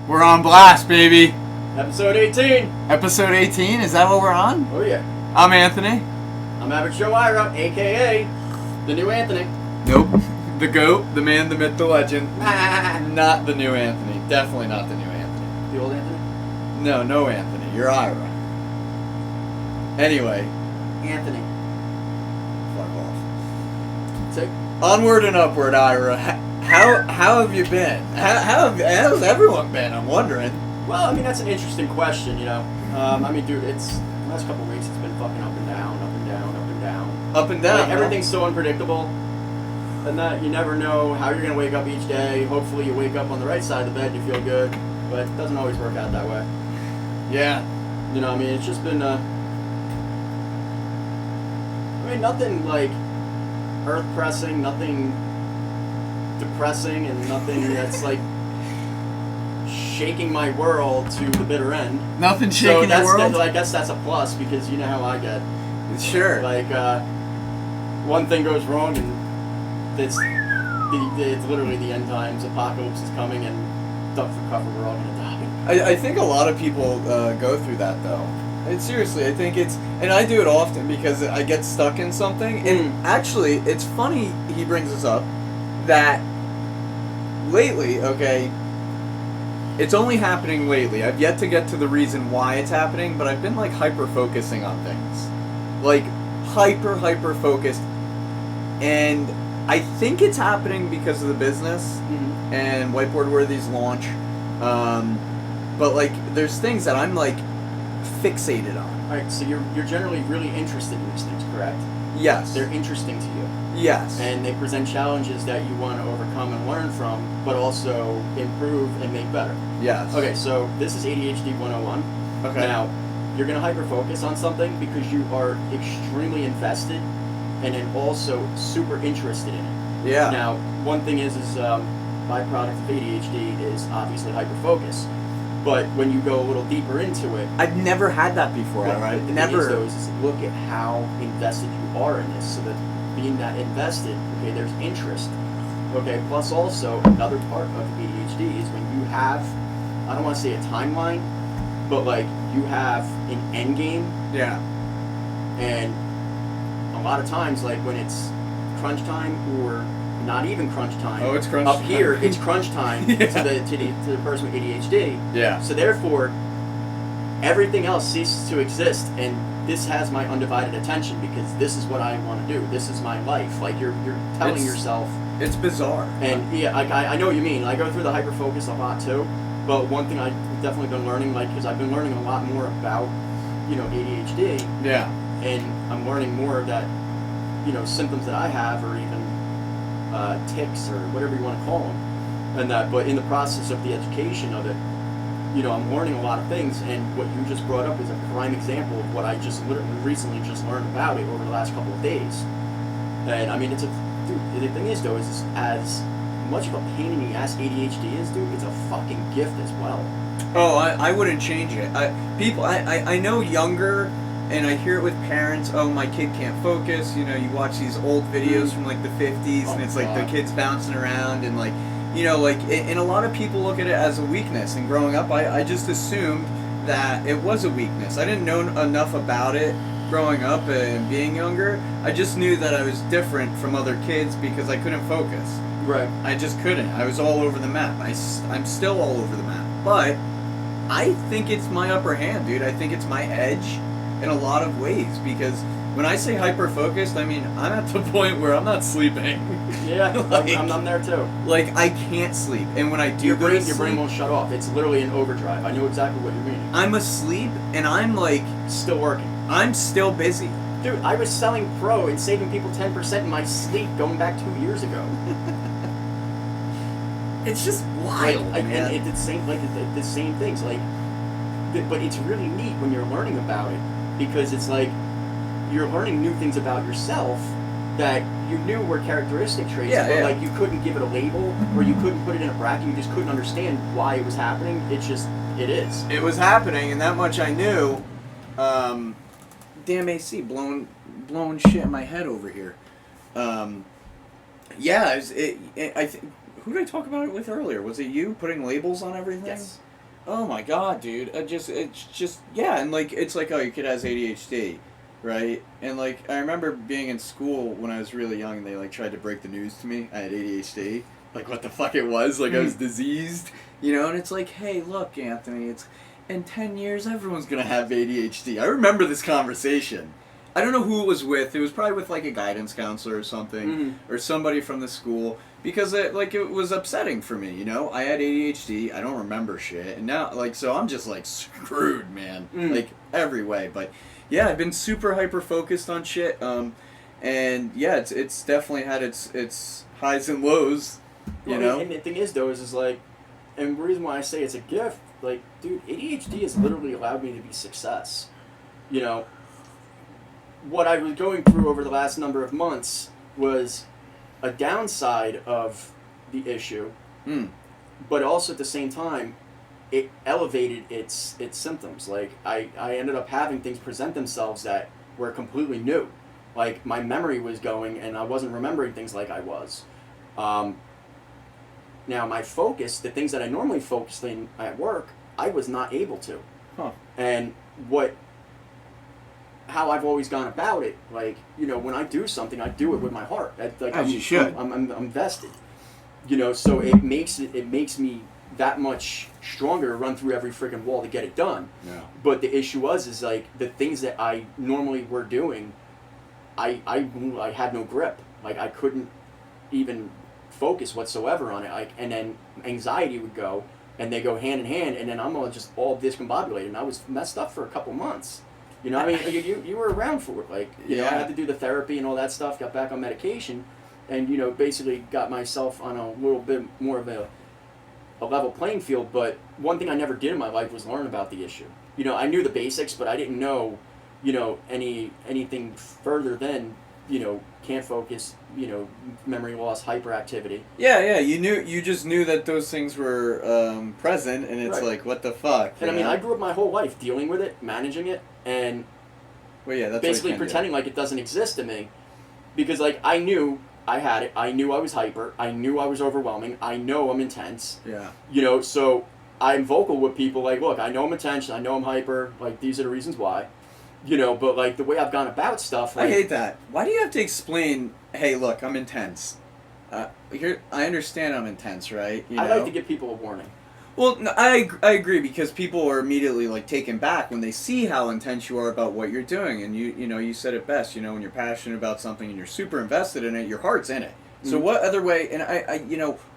We're on blast, baby. Episode 18. Episode 18? Is that what we're on? Oh, yeah. I'm Anthony. I'm Average Joe Ira, a.k.a. the new Anthony. Nope. The GOAT, the man, the myth, the legend. Not the new Anthony. Definitely not the new Anthony. The old Anthony? No Anthony. You're Ira. Anyway. Anthony. Fuck off. Sick. Onward and upward, Ira. How have you been? How's everyone been? I'm wondering. Well, I mean, that's an interesting question, you know. I mean, dude, it's the last couple of weeks, it's been fucking up and down, up and down, up and down. Up and down. Like, everything's so unpredictable. And that you never know how you're going to wake up each day. Hopefully you wake up on the right side of the bed and you feel good. But it doesn't always work out that way. Yeah. You know, I mean, it's just been, nothing, like, earth-pressing, nothing depressing, and nothing that's, like, shaking my world to the bitter end. Nothing shaking your world? I guess that's a plus, because you know how I get. Sure. Like, one thing goes wrong, and it's literally the end times. Apocalypse is coming, and duck for cover, we're all gonna die. I think a lot of people go through that, though. Seriously, I think it's... And I do it often because I get stuck in something. And actually, it's funny he brings this up, that lately, okay, it's only happening lately. I've yet to get to the reason why it's happening, but I've been, like, hyper-focusing on things. Like, hyper-focused. And I think it's happening because of the business and Whiteboard Worthy's launch. But, like, there's things that I'm, like, fixated on. Alright, so you're generally really interested in these things, correct? Yes. They're interesting to you. Yes. And they present challenges that you want to overcome and learn from, but also improve and make better. Yes. Okay, so this is ADHD 101. Okay. Now, you're going to hyper-focus on something because you are extremely invested and then also super interested in it. Yeah. Now, one thing is byproduct of ADHD is obviously hyper-focus. But when you go a little deeper into it... I've never had that before, right? Never. Is look at how invested you are in this. So that being that invested, okay, there's interest. Okay, plus also another part of ADHD is when you have, I don't want to say a timeline, but like you have an end game. Yeah. And a lot of times, like when it's crunch time or not even crunch time. Oh, it's crunch up time. Here, it's crunch time Yeah. to the person with ADHD. Yeah. So therefore, everything else ceases to exist, and this has my undivided attention because this is what I want to do. This is my life. Like you're telling yourself. It's bizarre. And yeah, like I know what you mean. I go through the hyper focus a lot too. But one thing I've definitely been learning, like, because I've been learning a lot more about, ADHD. Yeah. And I'm learning more of that, symptoms that I have, or even tics or whatever you want to call them, and that. But in the process of the education of it, I'm learning a lot of things. And what you just brought up is a prime example of what I just literally recently just learned about it over the last couple of days. And I mean, dude. The thing is, though, is as much of a pain in the ass ADHD is, dude, it's a fucking gift as well. Oh, I wouldn't change it. I know younger. And I hear it with parents, oh, my kid can't focus. You watch these old videos from, like, the 50s, and it's, like, the kids bouncing around, and, like, and a lot of people look at it as a weakness. And growing up, I just assumed that it was a weakness. I didn't know enough about it growing up and being younger. I just knew that I was different from other kids because I couldn't focus. Right. I just couldn't. I was all over the map. I'm still all over the map. But I think it's my upper hand, dude. I think it's my edge. In a lot of ways, because when I say hyper-focused, I mean, I'm at the point where I'm not sleeping. Yeah, like, I'm there too. Like, I can't sleep, and when I do your go brain, your brain won't shut off. It's literally an overdrive. I know exactly what you're meaning. I'm asleep, and I'm, like... Still working. I'm still busy. Dude, I was selling Pro and saving people 10% in my sleep going back 2 years ago. It's just wild, man. And it's the same things, like... But it's really neat when you're learning about it. Because it's like you're learning new things about yourself that you knew were characteristic traits, but like you couldn't give it a label or you couldn't put it in a bracket. You just couldn't understand why it was happening. It is. It was happening, and that much I knew. Damn AC blowing shit in my head over here. Yeah, who did I talk about it with earlier? Was it you putting labels on everything? Yes. Oh my god, dude! It's just yeah, and like it's like, oh, your kid has ADHD, right? And like I remember being in school when I was really young, and they like tried to break the news to me I had ADHD, like what the fuck it was, like I was diseased, you know? And it's like, hey, look, Anthony, it's in 10 years everyone's gonna have ADHD. I remember this conversation. I don't know who it was with. It was probably with like a guidance counselor or something, or somebody from the school, because it was upsetting for me. You know, I had ADHD. I don't remember shit, and now like so I'm just like screwed, man, like every way. But yeah, I've been super hyper focused on shit. And yeah, it's definitely had its highs and lows. You know, and the thing is though is like, and the reason why I say it's a gift, like, dude, ADHD has literally allowed me to be success. You know. What I was going through over the last number of months was a downside of the issue, but also at the same time, it elevated its symptoms. Like I ended up having things present themselves that were completely new. Like my memory was going, and I wasn't remembering things like I was. Now my focus, the things that I normally focused in at work, I was not able to. And how I've always gone about it, like, you know, when I do something, I do it with my heart. Like, as you should. I'm vested. You know, so it makes me that much stronger to run through every freaking wall to get it done. Yeah. But the issue is like the things that I normally were doing, I had no grip. Like I couldn't even focus whatsoever on it. Like, and then anxiety would go, and they go hand in hand, and then I'm all discombobulated, and I was messed up for a couple months. You know, I mean, you were around for it. Like, you know, I had to do the therapy and all that stuff, got back on medication, and, you know, basically got myself on a little bit more of a level playing field. But one thing I never did in my life was learn about the issue. You know, I knew the basics, but I didn't know, you know, anything further than, you know, can't focus, you know, memory loss, hyperactivity. Yeah, you just knew that those things were present, and it's like, what the fuck? And I mean, I grew up my whole life dealing with it, managing it, and that's basically pretending like it doesn't exist to me, because like I knew I had it, I knew I was hyper, I knew I was overwhelming, I know I'm intense. Yeah. You know, so I'm vocal with people like, look, I know I'm intense, I know I'm hyper, like these are the reasons why. You know, but like the way I've gone about stuff, like, I hate that. Why do you have to explain? Hey, look, I'm intense. I understand I'm intense, right? You know? I like to give people a warning. Well, no, I agree, because people are immediately like taken back when they see how intense you are about what you're doing, and you said it best. You know, when you're passionate about something and you're super invested in it, your heart's in it. So what other way? And I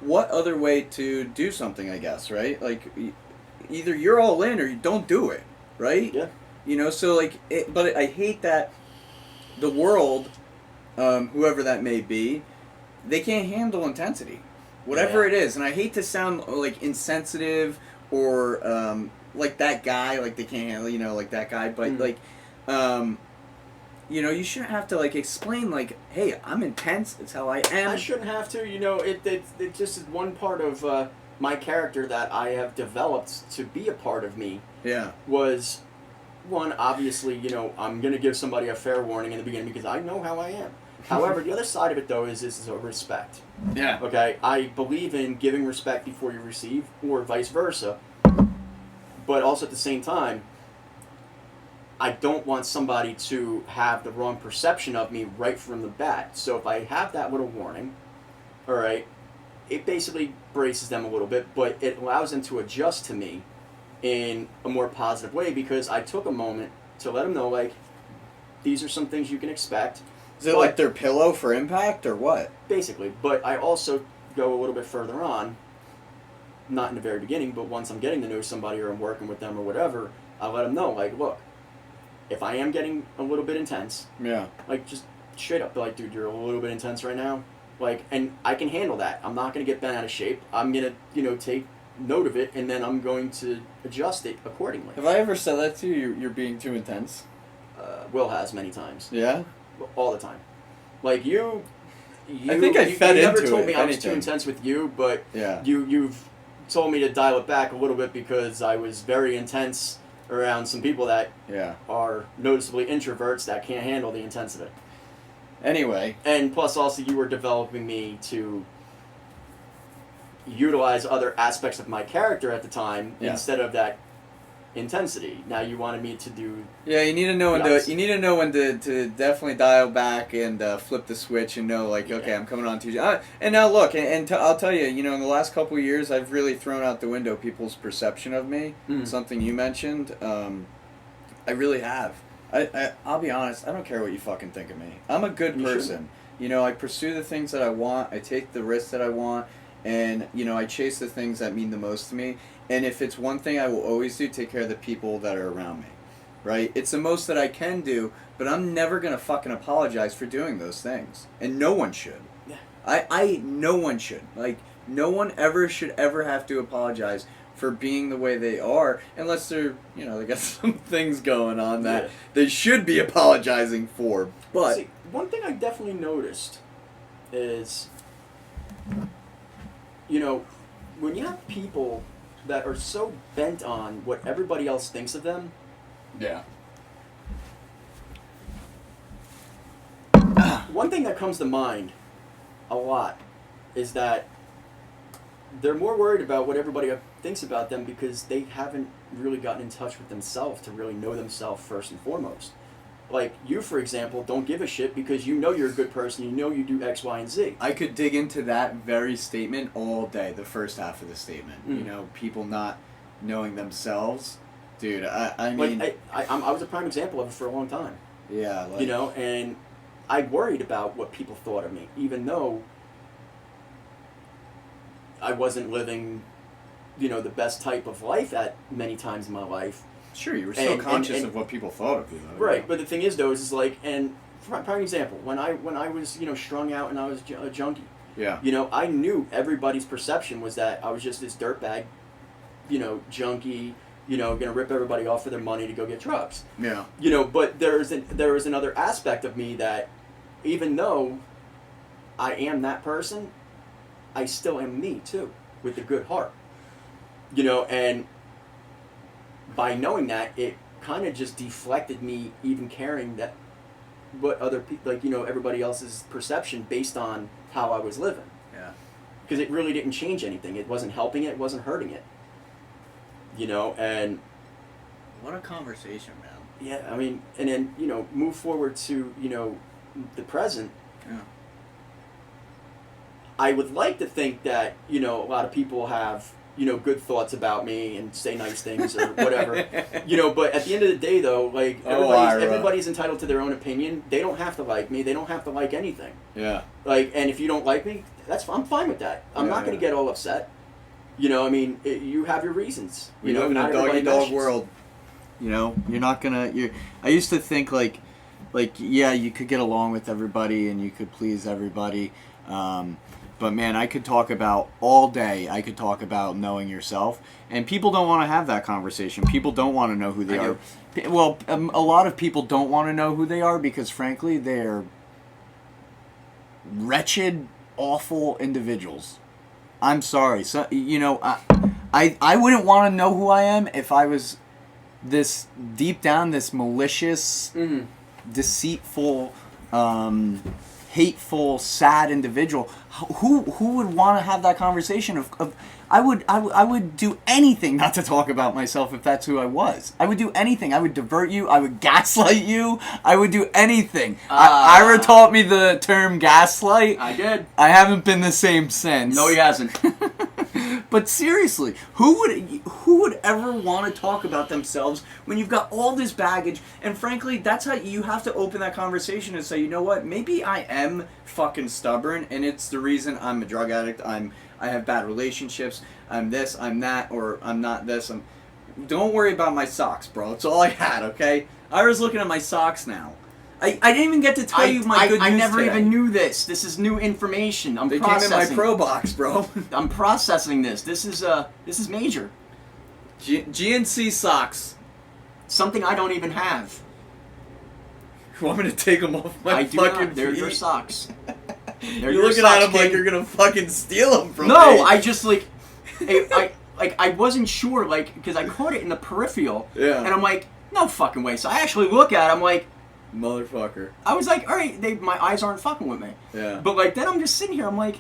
what other way to do something? I guess, right? Like either you're all in or you don't do it, right? Yeah. You know, so like, but I hate that the world, whoever that may be, they can't handle intensity, whatever it is. And I hate to sound like insensitive or like that guy, like they can't handle, you know, like that guy. But like, you know, you shouldn't have to like explain like, hey, I'm intense. It's how I am. I shouldn't have to. You know, it just is one part of my character that I have developed to be a part of me. Yeah. Was. One, obviously, you know, I'm going to give somebody a fair warning in the beginning because I know how I am. However, the other side of it, though, is a respect. Yeah. Okay? I believe in giving respect before you receive, or vice versa. But also at the same time, I don't want somebody to have the wrong perception of me right from the bat. So if I have that little warning, all right, it basically braces them a little bit, but it allows them to adjust to me in a more positive way, because I took a moment to let them know, like, these are some things you can expect. Is it like their pillow for impact or what? Basically, but I also go a little bit further on, not in the very beginning, but once I'm getting to know somebody or I'm working with them or whatever, I let them know, like, look, if I am getting a little bit intense, like, just straight up, like, dude, you're a little bit intense right now, like, and I can handle that. I'm not going to get bent out of shape. I'm going to, you know, take note of it, and then I'm going to adjust it accordingly. Have I ever said that to you? You're being too intense? Will has many times. Yeah? All the time. Like you I think I fed you into never told it, me if I was anything. too intense with you, but Yeah. you've told me to dial it back a little bit because I was very intense around some people that are noticeably introverts that can't handle the intensity. Anyway. And plus also you were developing me to utilize other aspects of my character at the time Yeah. instead of that intensity. Now you wanted me to do. Yeah, you need to know when to definitely dial back and flip the switch and know like, okay, I'm coming on Tuesday. And now look, I'll tell you, in the last couple of years, I've really thrown out the window people's perception of me. Something you mentioned, I really have. I'll be honest, I don't care what you fucking think of me. I'm a good person. I pursue the things that I want. I take the risks that I want, and I chase the things that mean the most to me. And if it's one thing I will always do, take care of the people that are around me, right? It's the most that I can do, but I'm never going to fucking apologize for doing those things. And no one should. Yeah. No one should. Like, no one should ever have to apologize for being the way they are, unless they're, they got some things going on that they should be apologizing for. But see, one thing I definitely noticed is, when you have people that are so bent on what everybody else thinks of them. Yeah. One thing that comes to mind a lot is that they're more worried about what everybody thinks about them because they haven't really gotten in touch with themselves to really know themselves first and foremost. Like, you, for example, don't give a shit because you know you're a good person, you do X, Y, and Z. I could dig into that very statement all day, the first half of the statement. People not knowing themselves. Dude, I mean... I was a prime example of it for a long time. Yeah, and I worried about what people thought of me, even though I wasn't living, the best type of life at many times in my life. Sure, you were so conscious of what people thought of you, though. Right, but the thing is, though, is like, and prime example, when I was, strung out and I was a junkie, I knew everybody's perception was that I was just this dirtbag, junkie, gonna rip everybody off for their money to go get drugs. Yeah. But there was another aspect of me that, even though I am that person, I still am me too, with a good heart. And by knowing that, it kind of just deflected me even caring that what other people, everybody else's perception based on how I was living. Yeah. Because it really didn't change anything. It wasn't helping it wasn't hurting it. And... What a conversation, man. Yeah, I mean, and then, move forward to, the present. Yeah. I would like to think that, a lot of people have... good thoughts about me and say nice things or whatever. But at the end of the day, though, like, everybody's entitled to their own opinion. They don't have to like me. They don't have to like anything. Yeah. Like, and if you don't like me, I'm fine with that. I'm not going to get all upset. You have your reasons. We live in a dog-eat-dog world. You're not going to... I used to think, like, yeah, you could get along with everybody and you could please everybody. But man, I could talk about all day. I could talk about knowing yourself, and people don't want to have that conversation. People don't want to know who they are. Well, a lot of people don't want to know who they are because, frankly, they're wretched, awful individuals. I'm sorry. So I wouldn't want to know who I am if I was this deep down, this malicious, deceitful. Hateful, sad individual. Who would want to have that conversation? I would do anything not to talk about myself if that's who I was. I would do anything. I would divert you. I would gaslight you. I would do anything. Ira taught me the term gaslight. I did. I haven't been the same since. No, he hasn't. But seriously, who would ever want to talk about themselves when you've got all this baggage? And frankly, that's how you have to open that conversation and say, you know what? Maybe I am fucking stubborn, and it's the reason I'm a drug addict. I have bad relationships. I'm this. I'm that. Or I'm not this. Don't worry about my socks, bro. It's all I had. Okay. I was looking at my socks now. I didn't even get to tell you my good news I never today. even knew this. This is new information. They came in my pro box, bro. I'm processing this. This is major. GNC socks. Something I don't even have. You want me to take them off my fucking feet? They're your socks. You're looking at them like you're gonna fucking steal them from me. No, I just I wasn't sure, because I caught it in the peripheral. Yeah. And I'm like, no fucking way. So I actually look at it, I'm like, motherfucker. I was like, all right, my eyes aren't fucking with me. Yeah. But then I'm just sitting here, I'm like,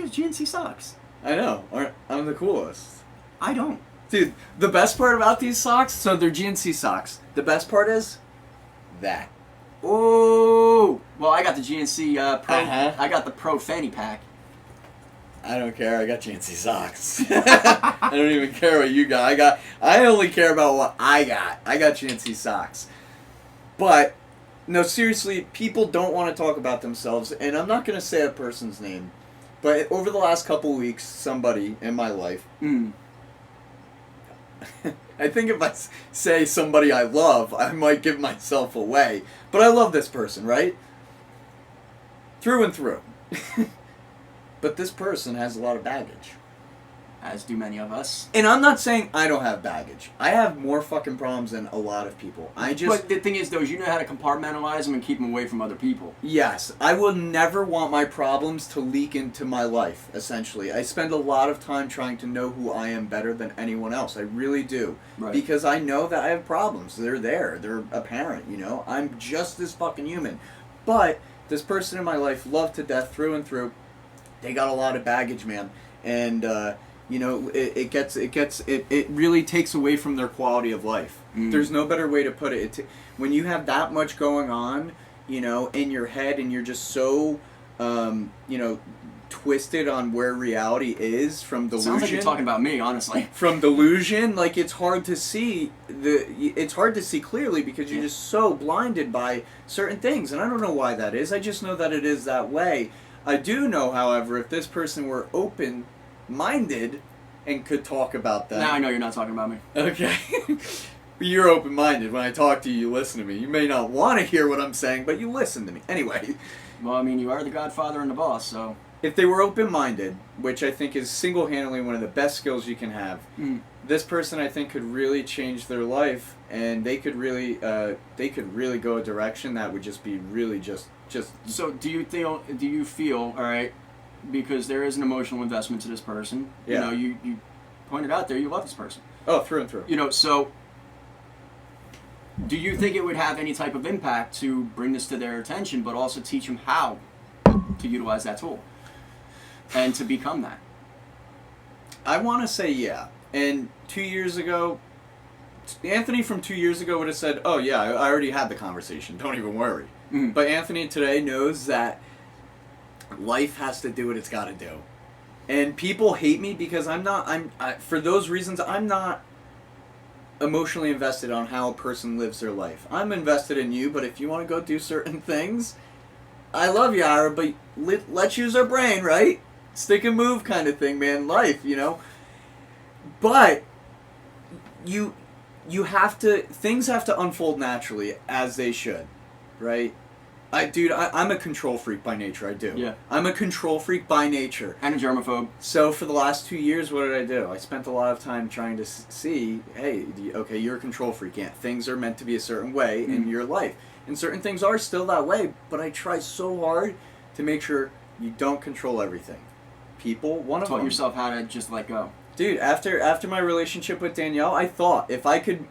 has GNC socks. I know. I'm the coolest. I don't. Dude, the best part about these socks, so they're GNC socks. The best part is that. Oh, well, I got the GNC Pro. Uh-huh. I got the Pro fanny pack. I don't care. I got GNC socks. I don't even care what you got. I only care about what I got. I got GNC socks. But no, seriously, people don't want to talk about themselves, and I'm not going to say a person's name, but over the last couple weeks, somebody in my life. I think if I say somebody I love, I might give myself away. But I love this person, right? Through and through. But this person has a lot of baggage. As do many of us. And I'm not saying I don't have baggage. I have more fucking problems than a lot of people. But the thing is, though, is you know how to compartmentalize them and keep them away from other people. Yes. I will never want my problems to leak into my life, essentially. I spend a lot of time trying to know who I am better than anyone else. I really do. Right. Because I know that I have problems. They're there. They're apparent, you know? I'm just as fucking human. But this person in my life, loved to death through and through, they got a lot of baggage, man. And, you know, it really takes away from their quality of life. There's no better way to put it. When you have that much going on, you know, in your head, and you're just so, you know, twisted on where reality is from delusion. Sounds like you're talking about me, honestly. From delusion, like it's hard to see clearly because you're just so blinded by certain things, and I don't know why that is. I just know that it is that way. I do know, however, if this person were open-minded and could talk about that. Now I know you're not talking about me. Okay. You're open-minded. When I talk to you, you listen to me. You may not want to hear what I'm saying, but you listen to me. Anyway. Well, I mean, you are the godfather and the boss, so... If they were open-minded, which I think is single-handedly one of the best skills you can have, this person, I think, could really change their life, and they could really go a direction that would just be really just. So do you feel, all right, because there is an emotional investment to this person. Yeah. You know, you pointed out there you love this person. Oh, through and through. You know, so do you think it would have any type of impact to bring this to their attention, but also teach them how to utilize that tool and to become that? I want to say yeah. And 2 years ago, Anthony from 2 years ago would have said, oh yeah, I already had the conversation, don't even worry. But Anthony today knows that life has to do what it's got to do. And people hate me because for those reasons, I'm not emotionally invested on how a person lives their life. I'm invested in you, but if you want to go do certain things, I love you, Ira, but let's use our brain, right? Stick and move kind of thing, man. Life, you know? But you have to, things have to unfold naturally as they should, right? I'm a control freak by nature, I do. Yeah. I'm a control freak by nature. And a germaphobe. So for the last 2 years, what did I do? I spent a lot of time trying to see, hey, okay, you're a control freak. Yeah, things are meant to be a certain way in your life. And certain things are still that way, but I try so hard to make sure you don't control everything. People, one of them. Taught yourself how to just let go. Dude, after my relationship with Danielle, I thought if I could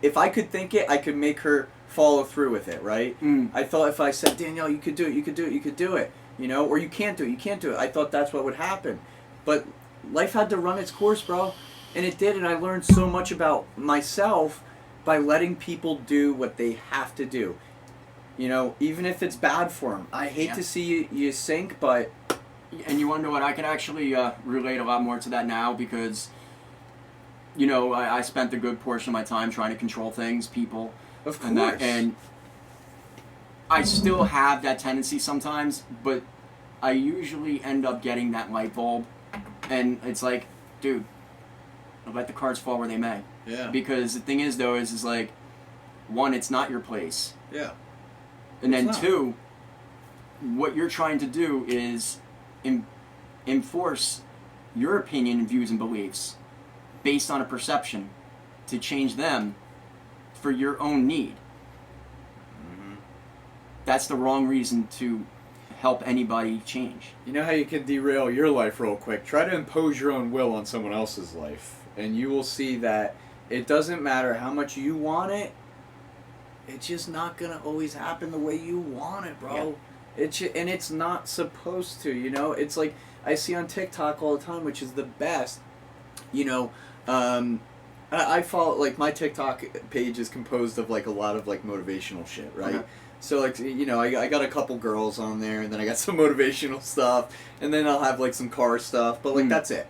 think it, I could make her follow through with it, right? I thought if I said, Danielle, you could do it, you could do it, you could do it, you know, or you can't do it, you can't do it. I thought that's what would happen. But life had to run its course, bro. And it did, and I learned so much about myself by letting people do what they have to do. You know, even if it's bad for them. I hate to see you sink, but... And you want to know what? I can actually relate a lot more to that now because, you know, I spent a good portion of my time trying to control things, people. Of course. And I still have that tendency sometimes, but I usually end up getting that light bulb. And it's like, dude, let the cards fall where they may. Yeah. Because the thing is, though, is like, one, it's not your place. Yeah. And then two, what you're trying to do is enforce your opinion and views and beliefs based on a perception to change them for your own need. That's the wrong reason to help anybody change. You know how you can derail your life real quick? Try to impose your own will on someone else's life, and you will see that it doesn't matter how much you want it, it's just not going to always happen the way you want it, bro. And it's not supposed to, you know? It's like, I see on TikTok all the time, which is the best, you know, I follow, like, my TikTok page is composed of, like, a lot of, like, motivational shit, right? Okay. So, like, you know, I got a couple girls on there, and then I got some motivational stuff, and then I'll have, like, some car stuff, but, like, that's it.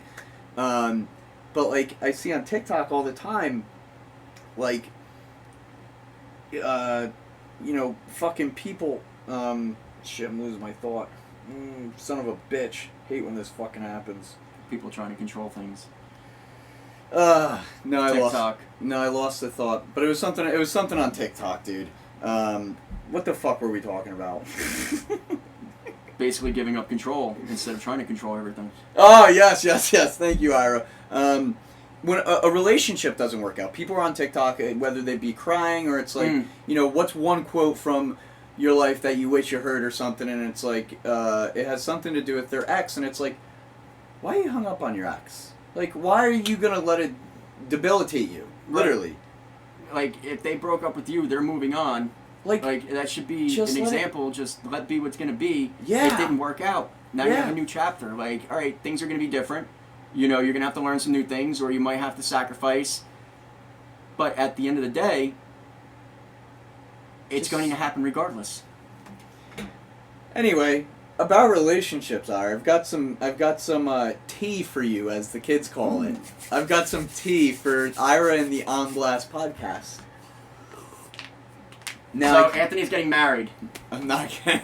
But, like, I see on TikTok all the time, like, you know, fucking people, shit, I'm losing my thought. Son of a bitch. Hate when this fucking happens. People trying to control things. No, TikTok. I lost the thought. But it was something on TikTok, dude. What the fuck were we talking about? Basically giving up control instead of trying to control everything. Oh, yes. Thank you, Ira. When a relationship doesn't work out, people are on TikTok, whether they be crying or it's like, you know, what's one quote from your life that you wish you heard or something, and it's like, it has something to do with their ex, and it's like, why are you hung up on your ex? Like, why are you gonna let it debilitate you? Literally. Like, if they broke up with you, they're moving on. Like that should be an example. Just let be what's gonna be. Yeah. It didn't work out. Now you have a new chapter. Like, all right, things are gonna be different. You know, you're gonna have to learn some new things, or you might have to sacrifice. But at the end of the day, it's going to happen regardless. Anyway, about relationships, I've got some tea for you, as the kids call it. I've got some tea for Ira and the On Blast podcast. Now, so Anthony's getting married. I'm not kidding.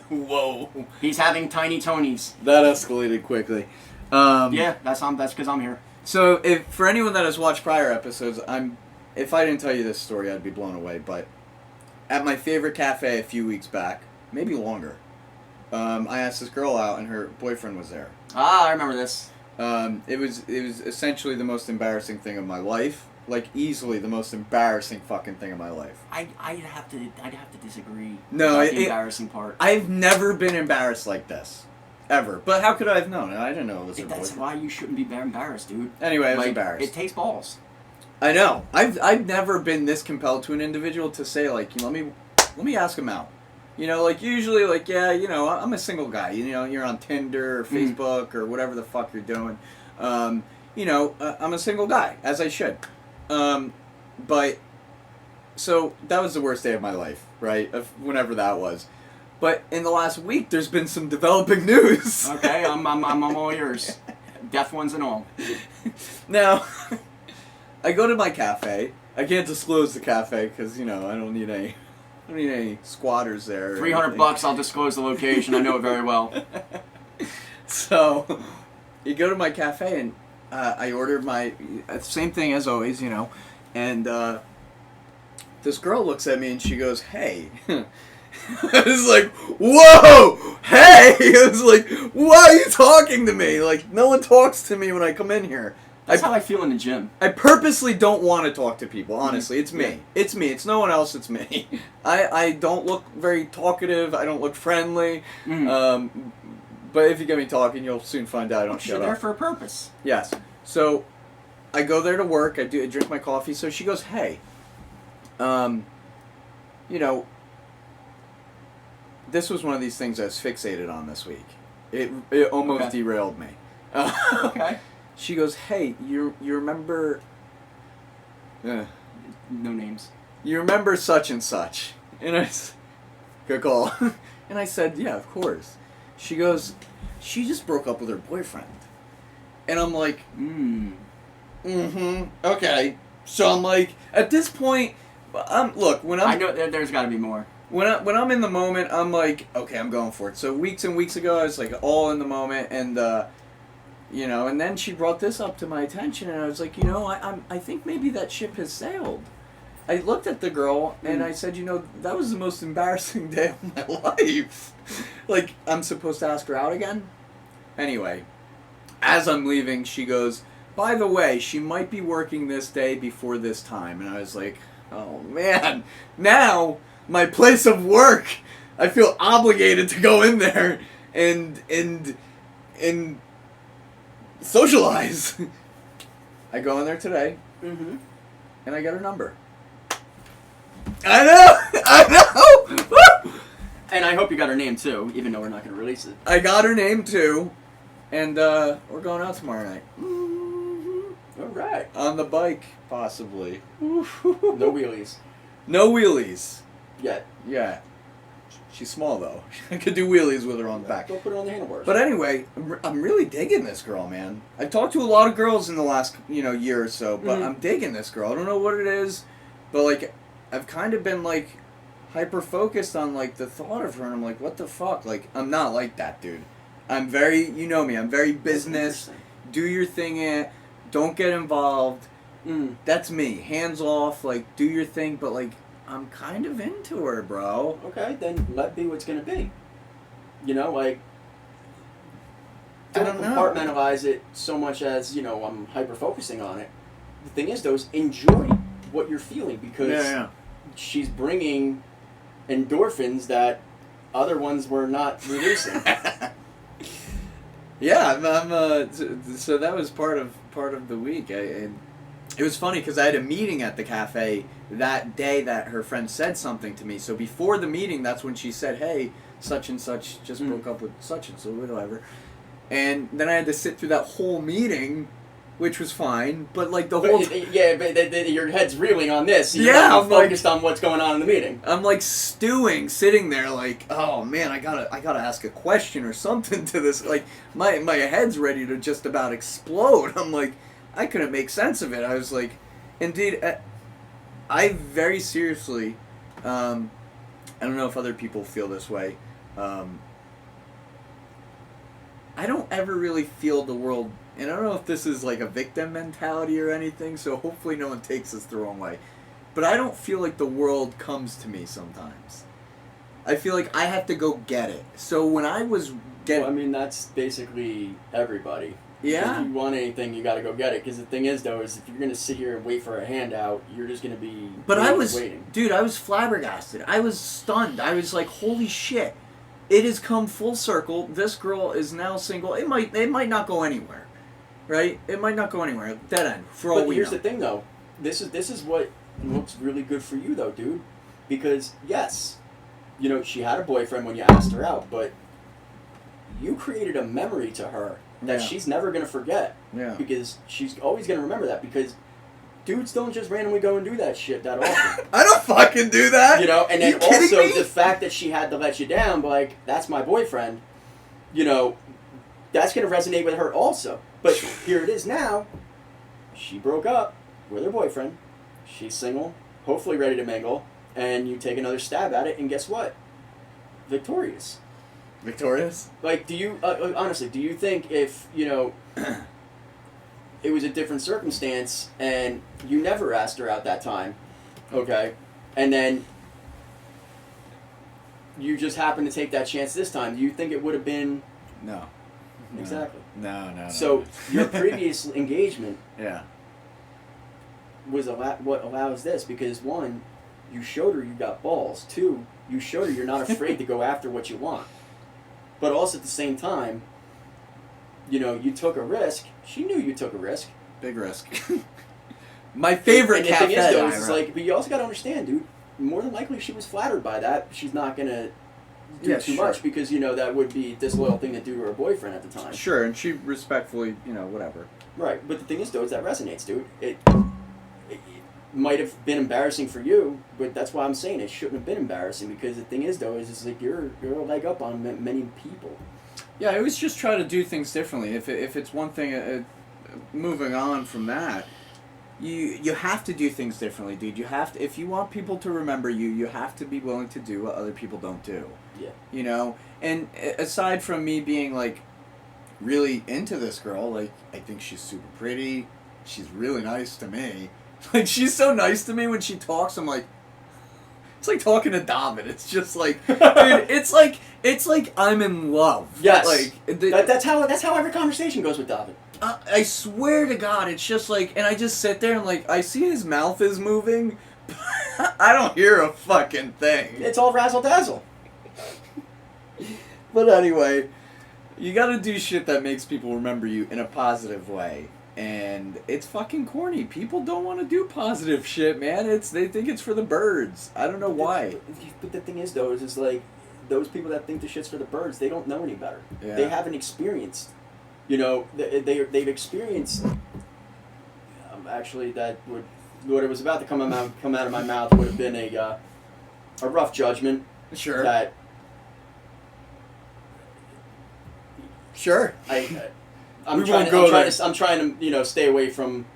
Whoa. He's having tiny Tonys. That escalated quickly. Yeah, that's because I'm here. So, if for anyone that has watched prior episodes, if I didn't tell you this story, I'd be blown away. But at my favorite cafe a few weeks back, maybe longer, I asked this girl out, and her boyfriend was there. Ah, I remember this. It was essentially the most embarrassing thing of my life. Like, easily the most embarrassing fucking thing of my life. I'd have to disagree. No, about the embarrassing part. I've never been embarrassed like this, ever. But how could I have known? I didn't know it was her That's boyfriend. why you shouldn't be embarrassed, dude. Anyway, I was embarrassed. It takes balls. I know. I've never been this compelled to an individual to say, like, let me ask him out. You know, like, usually, like, yeah, you know, I'm a single guy. You know, you're on Tinder or Facebook or whatever the fuck you're doing. You know, I'm a single guy, as I should. But, so, that was the worst day of my life, right? Of whenever that was. But in the last week, there's been some developing news. Okay, I'm all yours. Deaf ones and all. Now, I go to my cafe. I can't disclose the cafe because, you know, I don't need any squatters there. $300, I'll disclose the location. I know it very well. So, you go to my cafe and I ordered my same thing as always, you know, and this girl looks at me and she goes, "Hey." I was like, "Whoa, hey!" I was like, "Why are you talking to me?" Like, no one talks to me when I come in here. That's how I feel in the gym. I purposely don't want to talk to people, honestly. It's me. Yeah. It's me. It's no one else. It's me. I don't look very talkative. I don't look friendly. But if you get me talking, you'll soon find out I don't shut up. You're there for a purpose. Yes. So, I go there to work. I drink my coffee. So she goes, "Hey, you know, this was one of these things I was fixated on this week. It almost derailed me." Okay. She goes, "Hey, you remember?" No names. "You remember such and such?" And good call. And I said, "Yeah, of course." She goes, "She just broke up with her boyfriend." And I'm like, okay. So I'm like, at this point, look, when I know there's got to be more. When I'm in the moment, I'm like, okay, I'm going for it. So weeks and weeks ago, I was like all in the moment, and you know, and then she brought this up to my attention, and I was like, you know, I think maybe that ship has sailed. I looked at the girl and I said, you know, that was the most embarrassing day of my life. Like, I'm supposed to ask her out again? Anyway, as I'm leaving, she goes, "By the way, she might be working this day before this time." And I was like, oh man, now my place of work, I feel obligated to go in there and socialize. I go in there today, and I get her number. I know! And I hope you got her name too, even though we're not going to release it. I got her name too, and we're going out tomorrow night. All right. On the bike, possibly. No wheelies. No wheelies. Yet. Yeah. She's small though. I could do wheelies with her on the back. Go put her on the handlebars. But anyway, I'm really digging this girl, man. I've talked to a lot of girls in the last, year or so, but I'm digging this girl. I don't know what it is, but like, I've kind of been like hyper focused on like the thought of her, and I'm like, what the fuck? Like, I'm not like that, dude. I'm very, you know me. I'm very business. Do your thing. Don't get involved. That's me. Hands off. Like, do your thing. But like, I'm kind of into her, bro. Okay, then let be what's gonna be. Like, I don't know. Compartmentalize it so much as I'm hyper focusing on it. The thing is, though, is enjoy what you're feeling because she's bringing endorphins that other ones were not releasing. Yeah, so that was part of the week. It was funny because I had a meeting at the cafe that day that her friend said something to me. So before the meeting, that's when she said, "Hey, such and such just broke up with such and so, whatever." And then I had to sit through that whole meeting, which was fine. But like the whole but your head's reeling on this. So you're I'm focused on what's going on in the meeting. I'm like stewing, sitting there like, oh man, I gotta ask a question or something to this. Like my head's ready to just about explode. I'm like, I couldn't make sense of it. I was like, indeed, I very seriously, I don't know if other people feel this way. I don't ever really feel the world, and I don't know if this is like a victim mentality or anything, so hopefully no one takes this the wrong way. But I don't feel like the world comes to me sometimes. I feel like I have to go get it. So when I was getting... Well, I mean, that's basically everybody. Yeah? If you want anything, you gotta go get it. Because the thing is, though, is if you're gonna sit here and wait for a handout, you're just gonna be waiting. Dude, I was flabbergasted. I was stunned. I was like, holy shit. It has come full circle. This girl is now single. It might not go anywhere. Right? It might not go anywhere. Dead end. For all we know. But here's the thing, though. This is what looks really good for you, though, dude. Because, yes, she had a boyfriend when you asked her out, but you created a memory to her that she's never going to forget. Yeah. Because she's always going to remember that. Because dudes don't just randomly go and do that shit that often. I don't fucking do that. And then also the fact that she had to let you down, like, that's my boyfriend, that's going to resonate with her also. But here it is now. She broke up with her boyfriend. She's single, hopefully ready to mingle, and you take another stab at it, and guess what? Victorious. Victorious? Like, do you, honestly, do you think if, it was a different circumstance and you never asked her out that time, okay, and then you just happened to take that chance this time, do you think it would have been... No. Exactly. No. So your previous engagement was what allows this, because one, you showed her you got balls. Two, you showed her you're not afraid to go after what you want. But also at the same time, you took a risk. She knew you took a risk. Big risk. My favorite and cafe. The thing is, though, is like, but you also got to understand, dude. More than likely, she was flattered by that. She's not gonna do too much because that would be a disloyal thing to do to her boyfriend at the time. Sure, and she respectfully, whatever. Right, but the thing is, though, is that resonates, dude. It might have been embarrassing for you, but that's why I'm saying it shouldn't have been embarrassing, because the thing is, though, is it's like you're a leg up on many people. Yeah, I always just try to do things differently. If it's one thing, moving on from that, you have to do things differently, dude. You have to, if you want people to remember you, you have to be willing to do what other people don't do. Yeah. And aside from me being like really into this girl, like I think she's super pretty. She's really nice to me. Like she's so nice to me when she talks. I'm like, it's like talking to David. It's just like, dude, it's like I'm in love. Yes. Like that's how every conversation goes with David. I swear to God, it's just like, and I just sit there and like, I see his mouth is moving, but I don't hear a fucking thing. It's all razzle dazzle. But anyway, you gotta do shit that makes people remember you in a positive way. And it's fucking corny. People don't want to do positive shit, man. They think it's for the birds. I don't know why. But the thing is, though, is like those people that think the shit's for the birds, they don't know any better. Yeah. They haven't experienced, you know, they've experienced. Actually, what was about to come out of my mouth would have been a rough judgment. Sure. That. Sure. I'm trying to, you know, stay away from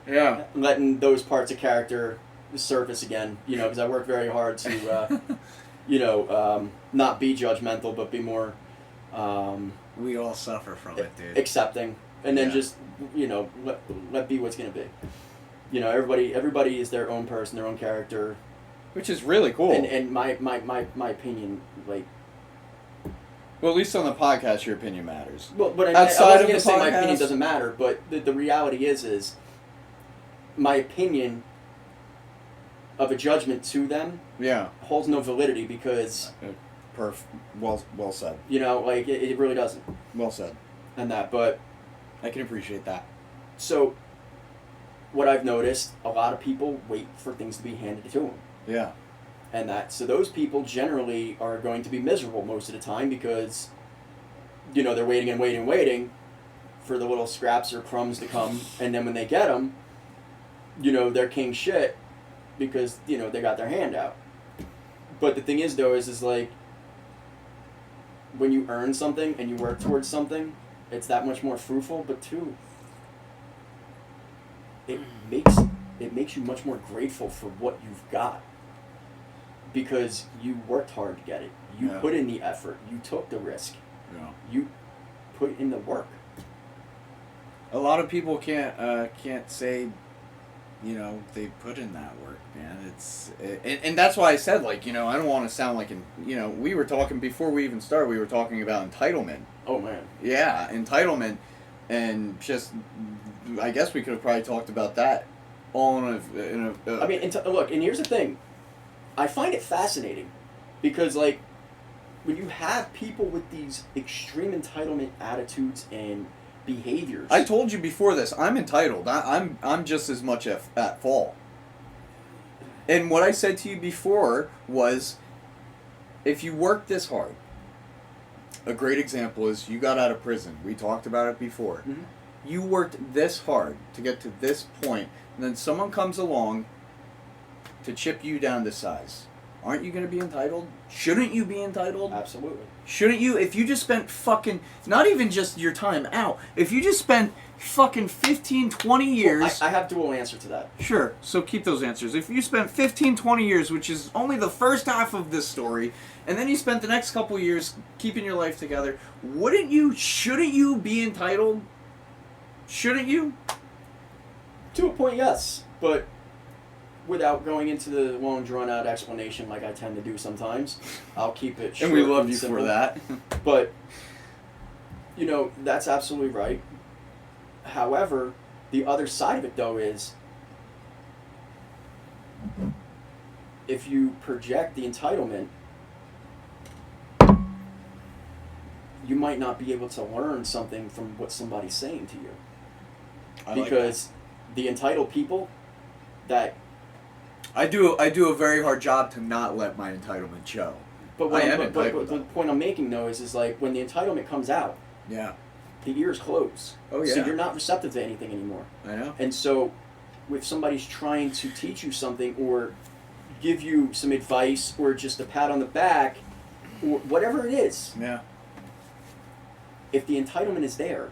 letting those parts of character surface again, you know, because I work very hard to, you know, not be judgmental, but be more... we all suffer from it, dude. Accepting. And then just, you know, let be what's going to be. You know, everybody is their own person, their own character. Which is really cool. And my opinion, like... Well, at least on the podcast, your opinion matters. Well, but outside I wasn't of going to the say my podcast, opinion doesn't matter, but the reality is my opinion of a judgment to them holds no validity because... Well said. You know, like, it really doesn't. Well said. And that, but... I can appreciate that. So, what I've noticed, a lot of people wait for things to be handed to them. Yeah. And that, so those people generally are going to be miserable most of the time because, you know, they're waiting for the little scraps or crumbs to come, and then when they get them, you know, they're king shit because, you know, they got their hand out. But the thing is, though, is like, when you earn something and you work towards something, it's that much more fruitful, but too, it makes you much more grateful for what you've got. Because you worked hard to get it. You put in the effort. You took the risk. Yeah. You put in the work. A lot of people can't say, you know, they put in that work, man. And that's why I said, like, you know, I don't want to sound like, you know, we were talking before we even started. We were talking about entitlement. Oh man. Yeah, entitlement, and just, I guess we could have probably talked about that all in a I mean, look, and here's the thing. I find it fascinating because, like, when you have people with these extreme entitlement attitudes and behaviors... I told you before this, I'm entitled. I'm just as much at fault. And what I said to you before was, if you work this hard, a great example is you got out of prison. We talked about it before. Mm-hmm. You worked this hard to get to this point, and then someone comes along to chip you down to size. Aren't you going to be entitled? Shouldn't you be entitled? Absolutely. Shouldn't you? If you just spent fucking, not even just your time out, if you just spent fucking 15, 20 years... Well, I have dual answer to that. Sure, so keep those answers. If you spent 15, 20 years, which is only the first half of this story, and then you spent the next couple years keeping your life together, shouldn't you be entitled? Shouldn't you? To a point, yes. But without going into the long, drawn-out explanation like I tend to do sometimes, I'll keep it short and we love you simple. for that. But, you know, that's absolutely right. However, the other side of it, though, is if you project the entitlement, you might not be able to learn something from what somebody's saying to you. Because the entitled people that... I do a very hard job to not let my entitlement show. But the point I'm making, though, is like when the entitlement comes out, yeah, the ears close. Oh, yeah. So you're not receptive to anything anymore. I know. And so if somebody's trying to teach you something or give you some advice or just a pat on the back or whatever it is, yeah, if the entitlement is there,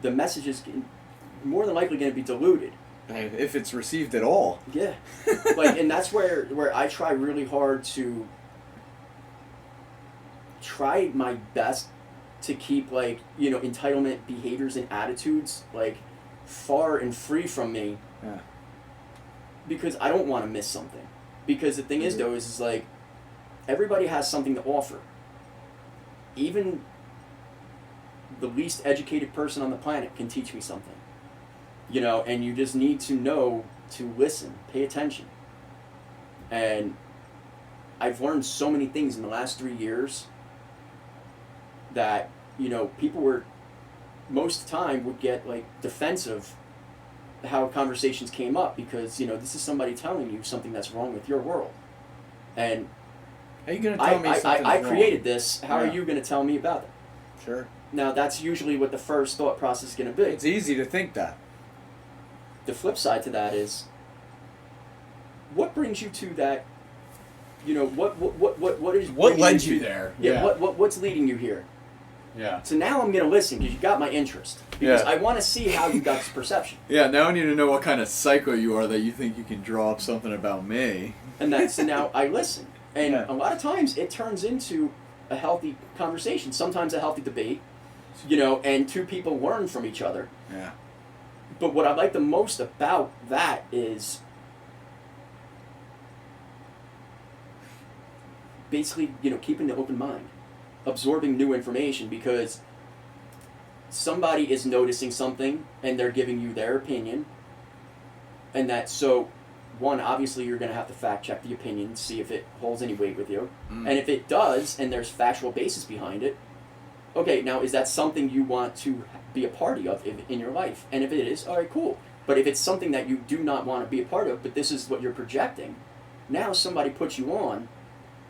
the message is more than likely going to be diluted. If it's received at all. Yeah. Like, and that's where I try really hard to try my best to keep, like, you know, entitlement behaviors and attitudes, like, far and free from me. Yeah. Because I don't want to miss something. Because the thing is, though, is like, everybody has something to offer. Even the least educated person on the planet can teach me something. You know, and you just need to know to listen, pay attention. And I've learned so many things in the last 3 years that, you know, people were, most of the time, would get, like, defensive how conversations came up because, you know, this is somebody telling you something that's wrong with your world. And How are you going to tell me something's I wrong? created this. How are Yeah. you going to tell me about it? Sure. Now, that's usually what the first thought process is going to be. It's easy to think that. The flip side to that is, what brings you to that? You know, what is What bringing led to- you there? Yeah. What's leading you here? Yeah. So now I'm going to listen because you got my interest. Because Yeah. I want to see how you got this perception. Yeah, now I need to know what kind of psycho you are that you think you can draw up something about me. And that's now I listen. And Yeah. a lot of times it turns into a healthy conversation, sometimes a healthy debate, you know, and two people learn from each other. Yeah. But what I like the most about that is basically, you know, keeping the open mind, absorbing new information, because somebody is noticing something and they're giving you their opinion. And that, so, one, obviously you're going to have to fact check the opinion, see if it holds any weight with you. Mm. And if it does, and there's factual basis behind it, okay, now is that something you want to be a party of in your life? And if it is, all right, cool. But if it's something that you do not want to be a part of, but this is what you're projecting, now somebody puts you on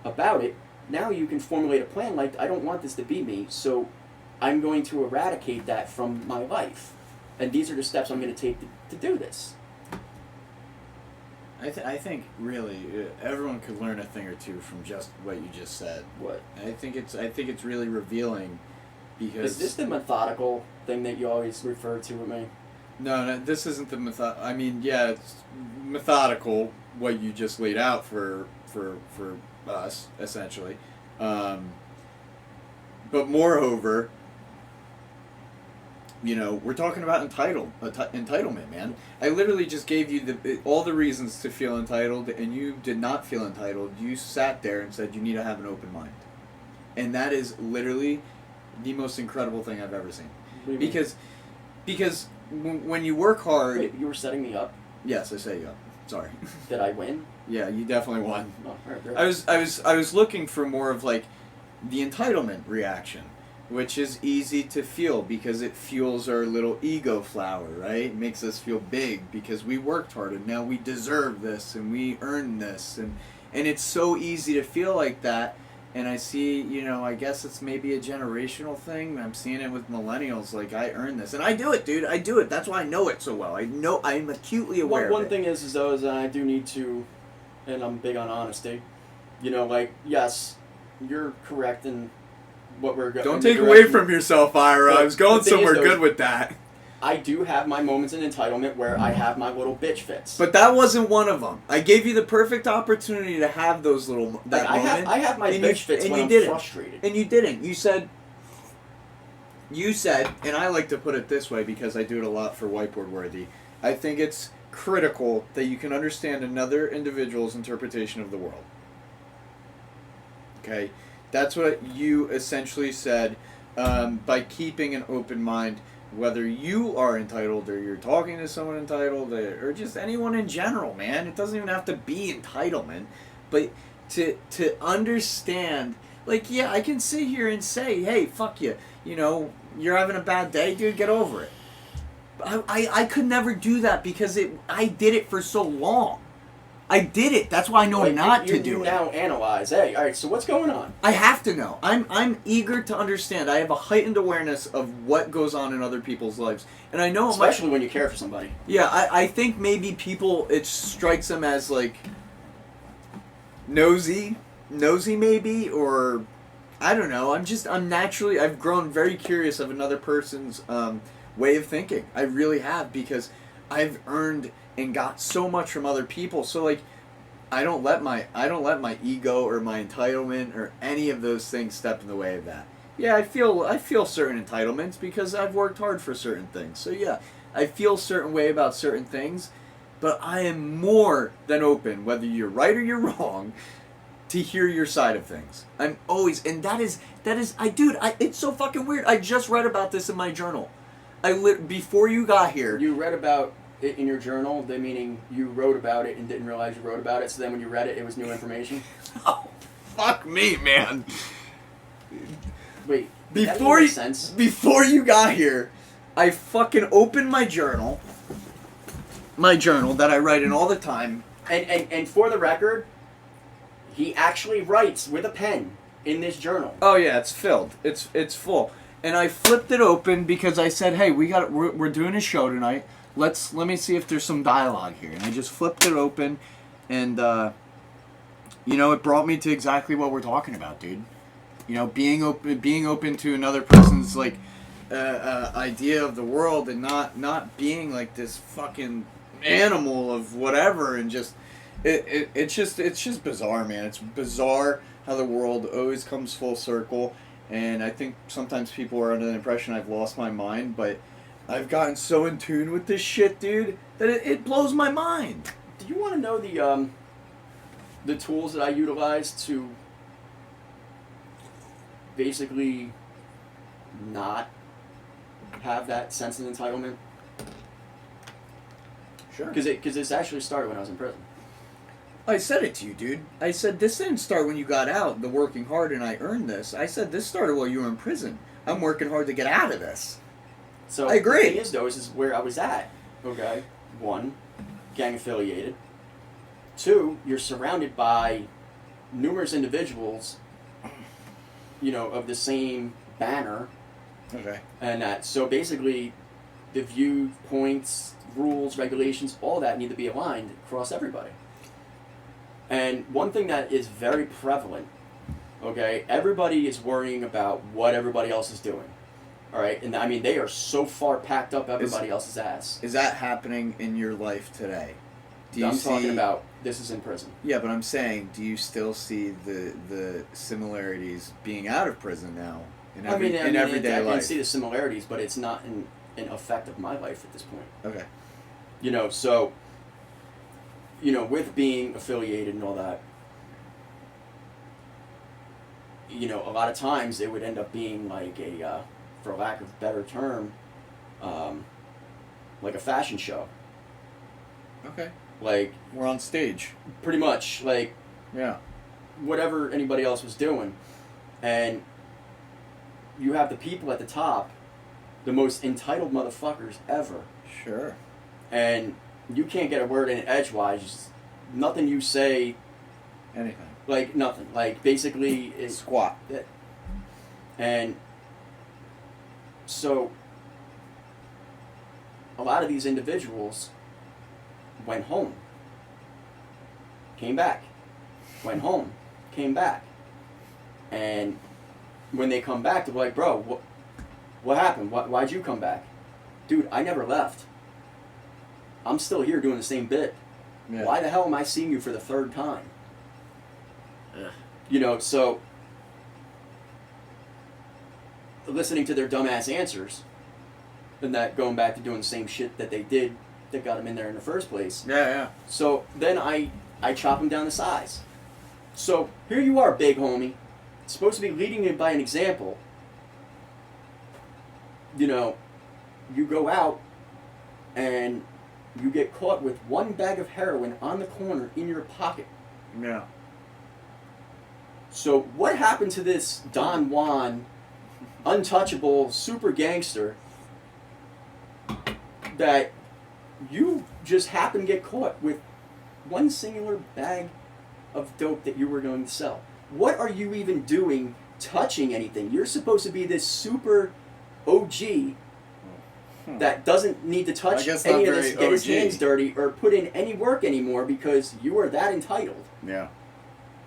about it, now you can formulate a plan like, I don't want this to be me, so I'm going to eradicate that from my life. And these are the steps I'm going to take to do this. I think really everyone could learn a thing or two from just what you just said. What? I think it's really revealing, because Is this the methodical thing that you always refer to with me? no, this isn't the I mean, yeah, it's methodical what you just laid out for us essentially, but moreover, you know, we're talking about entitlement, man. I literally just gave you all the reasons to feel entitled, and you did not feel entitled. You sat there and said you need to have an open mind, and that is literally the most incredible thing I've ever seen. What do you mean? Because when you work hard, Wait, you were setting me up? yes, I set you up. Sorry. Did I win? Yeah, you definitely won. Oh, all right, great. I was looking for more of like the entitlement reaction, which is easy to feel because it fuels our little ego flower, right? It makes us feel big because we worked hard and now we deserve this and we earned this, and it's so easy to feel like that. And I see, you know, I guess it's maybe a generational thing. I'm seeing it with millennials, like, I earned this. And I do it, dude. I do it. That's why I know it so well. I'm acutely aware of One it. thing is though, is that I do need to, and I'm big on honesty, you know, like, yes, you're correct in what we're going. Don't take away from yourself, Ira. But I was going the thing is, somewhere though, good with that. I do have my moments in entitlement where I have my little bitch fits. But that wasn't one of them. I gave you the perfect opportunity to have those little that like, moment. I have my and bitch fits and when you I'm didn't. frustrated. And you didn't. You said, and I like to put it this way because I do it a lot for Whiteboard Worthy. I think it's critical that you can understand another individual's interpretation of the world. Okay? That's what you essentially said, by keeping an open mind, whether you are entitled or you're talking to someone entitled or just anyone in general, man. It doesn't even have to be entitlement, but to understand, like, yeah, I can sit here and say, hey, fuck you, you know, you're having a bad day, dude, get over it. I could never do that because I did it for so long. I did it. That's why I know Like, not you to do it. now analyze, hey, all right, so what's going on? I have to know. I'm eager to understand. I have a heightened awareness of what goes on in other people's lives, and I know Especially when you care for somebody. Yeah, I think maybe people, it strikes them as like nosy maybe, or I don't know. I've grown very curious of another person's way of thinking. I really have, because I've earned and got so much from other people. So like, I don't let my ego or my entitlement or any of those things step in the way of that. Yeah, I feel certain entitlements because I've worked hard for certain things. So yeah, I feel a certain way about certain things, but I am more than open, whether you're right or you're wrong, to hear your side of things. I'm always, and that is, it's so fucking weird. I just read about this in my journal. Before you got here. You read about it in your journal, meaning you wrote about it and didn't realize you wrote about it, so then when you read it, it was new information? Oh, fuck me, man. Wait, Before make sense? Before you got here, I fucking opened my journal that I write in all the time. And for the record, He actually writes with a pen in this journal. Oh yeah, it's filled. It's full. And I flipped it open because I said, "Hey, we're doing a show tonight. Let me see if there's some dialogue here." And I just flipped it open, and it brought me to exactly what we're talking about, dude. Being open to another person's like idea of the world, and not being like this fucking animal of whatever, and just it's just bizarre, man. It's bizarre how the world always comes full circle. And I think sometimes people are under the impression I've lost my mind, but I've gotten so in tune with this shit, dude, that it blows my mind. Do you want to know the tools that I utilize to basically not have that sense of entitlement? Sure. Because this actually started when I was in prison. I said it to you, dude. I said, this didn't start when you got out, the working hard, and I earned this. I said, this started while you were in prison. I'm working hard to get out of this. So I agree. The thing is, though, is where I was at. Okay? 1, gang affiliated. 2, you're surrounded by numerous individuals, of the same banner. Okay. And so basically, the viewpoints, rules, regulations, all that need to be aligned across everybody. And one thing that is very prevalent, okay, everybody is worrying about what everybody else is doing. All right? And I mean, they are so far packed up everybody else's ass. Is that happening in your life today? I'm talking about this is in prison. Yeah, but I'm saying, do you still see the similarities being out of prison now in everyday life? I can see the similarities, but it's not an effect of my life at this point. Okay. So, with being affiliated and all that, a lot of times it would end up being like for lack of a better term, like a fashion show. Okay. Like, we're on stage. Pretty much, like, yeah, whatever anybody else was doing. And you have the people at the top, the most entitled motherfuckers ever. Sure. And you can't get a word in edgewise. Nothing you say. Anything. Like, nothing. Like, basically... it's squat. And so, a lot of these individuals went home, came back, went home, came back. And when they come back, they're like, bro, what happened? Why'd you come back? Dude, I never left. I'm still here doing the same bit. Yeah. Why the hell am I seeing you for the 3rd time? Ugh. So listening to their dumbass answers and that going back to doing the same shit that they did that got them in there in the first place. Yeah. So then I chop them down to size. So here you are, big homie. Supposed to be leading it by an example. You go out and you get caught with 1 bag of heroin on the corner in your pocket. Yeah. So what happened to this Don Juan, untouchable super gangster that you just happened to get caught with 1 singular bag of dope that you were going to sell? What are you even doing touching anything? You're supposed to be this super OG that doesn't need to touch any of this, get his hands dirty, or put in any work anymore because you are that entitled. Yeah.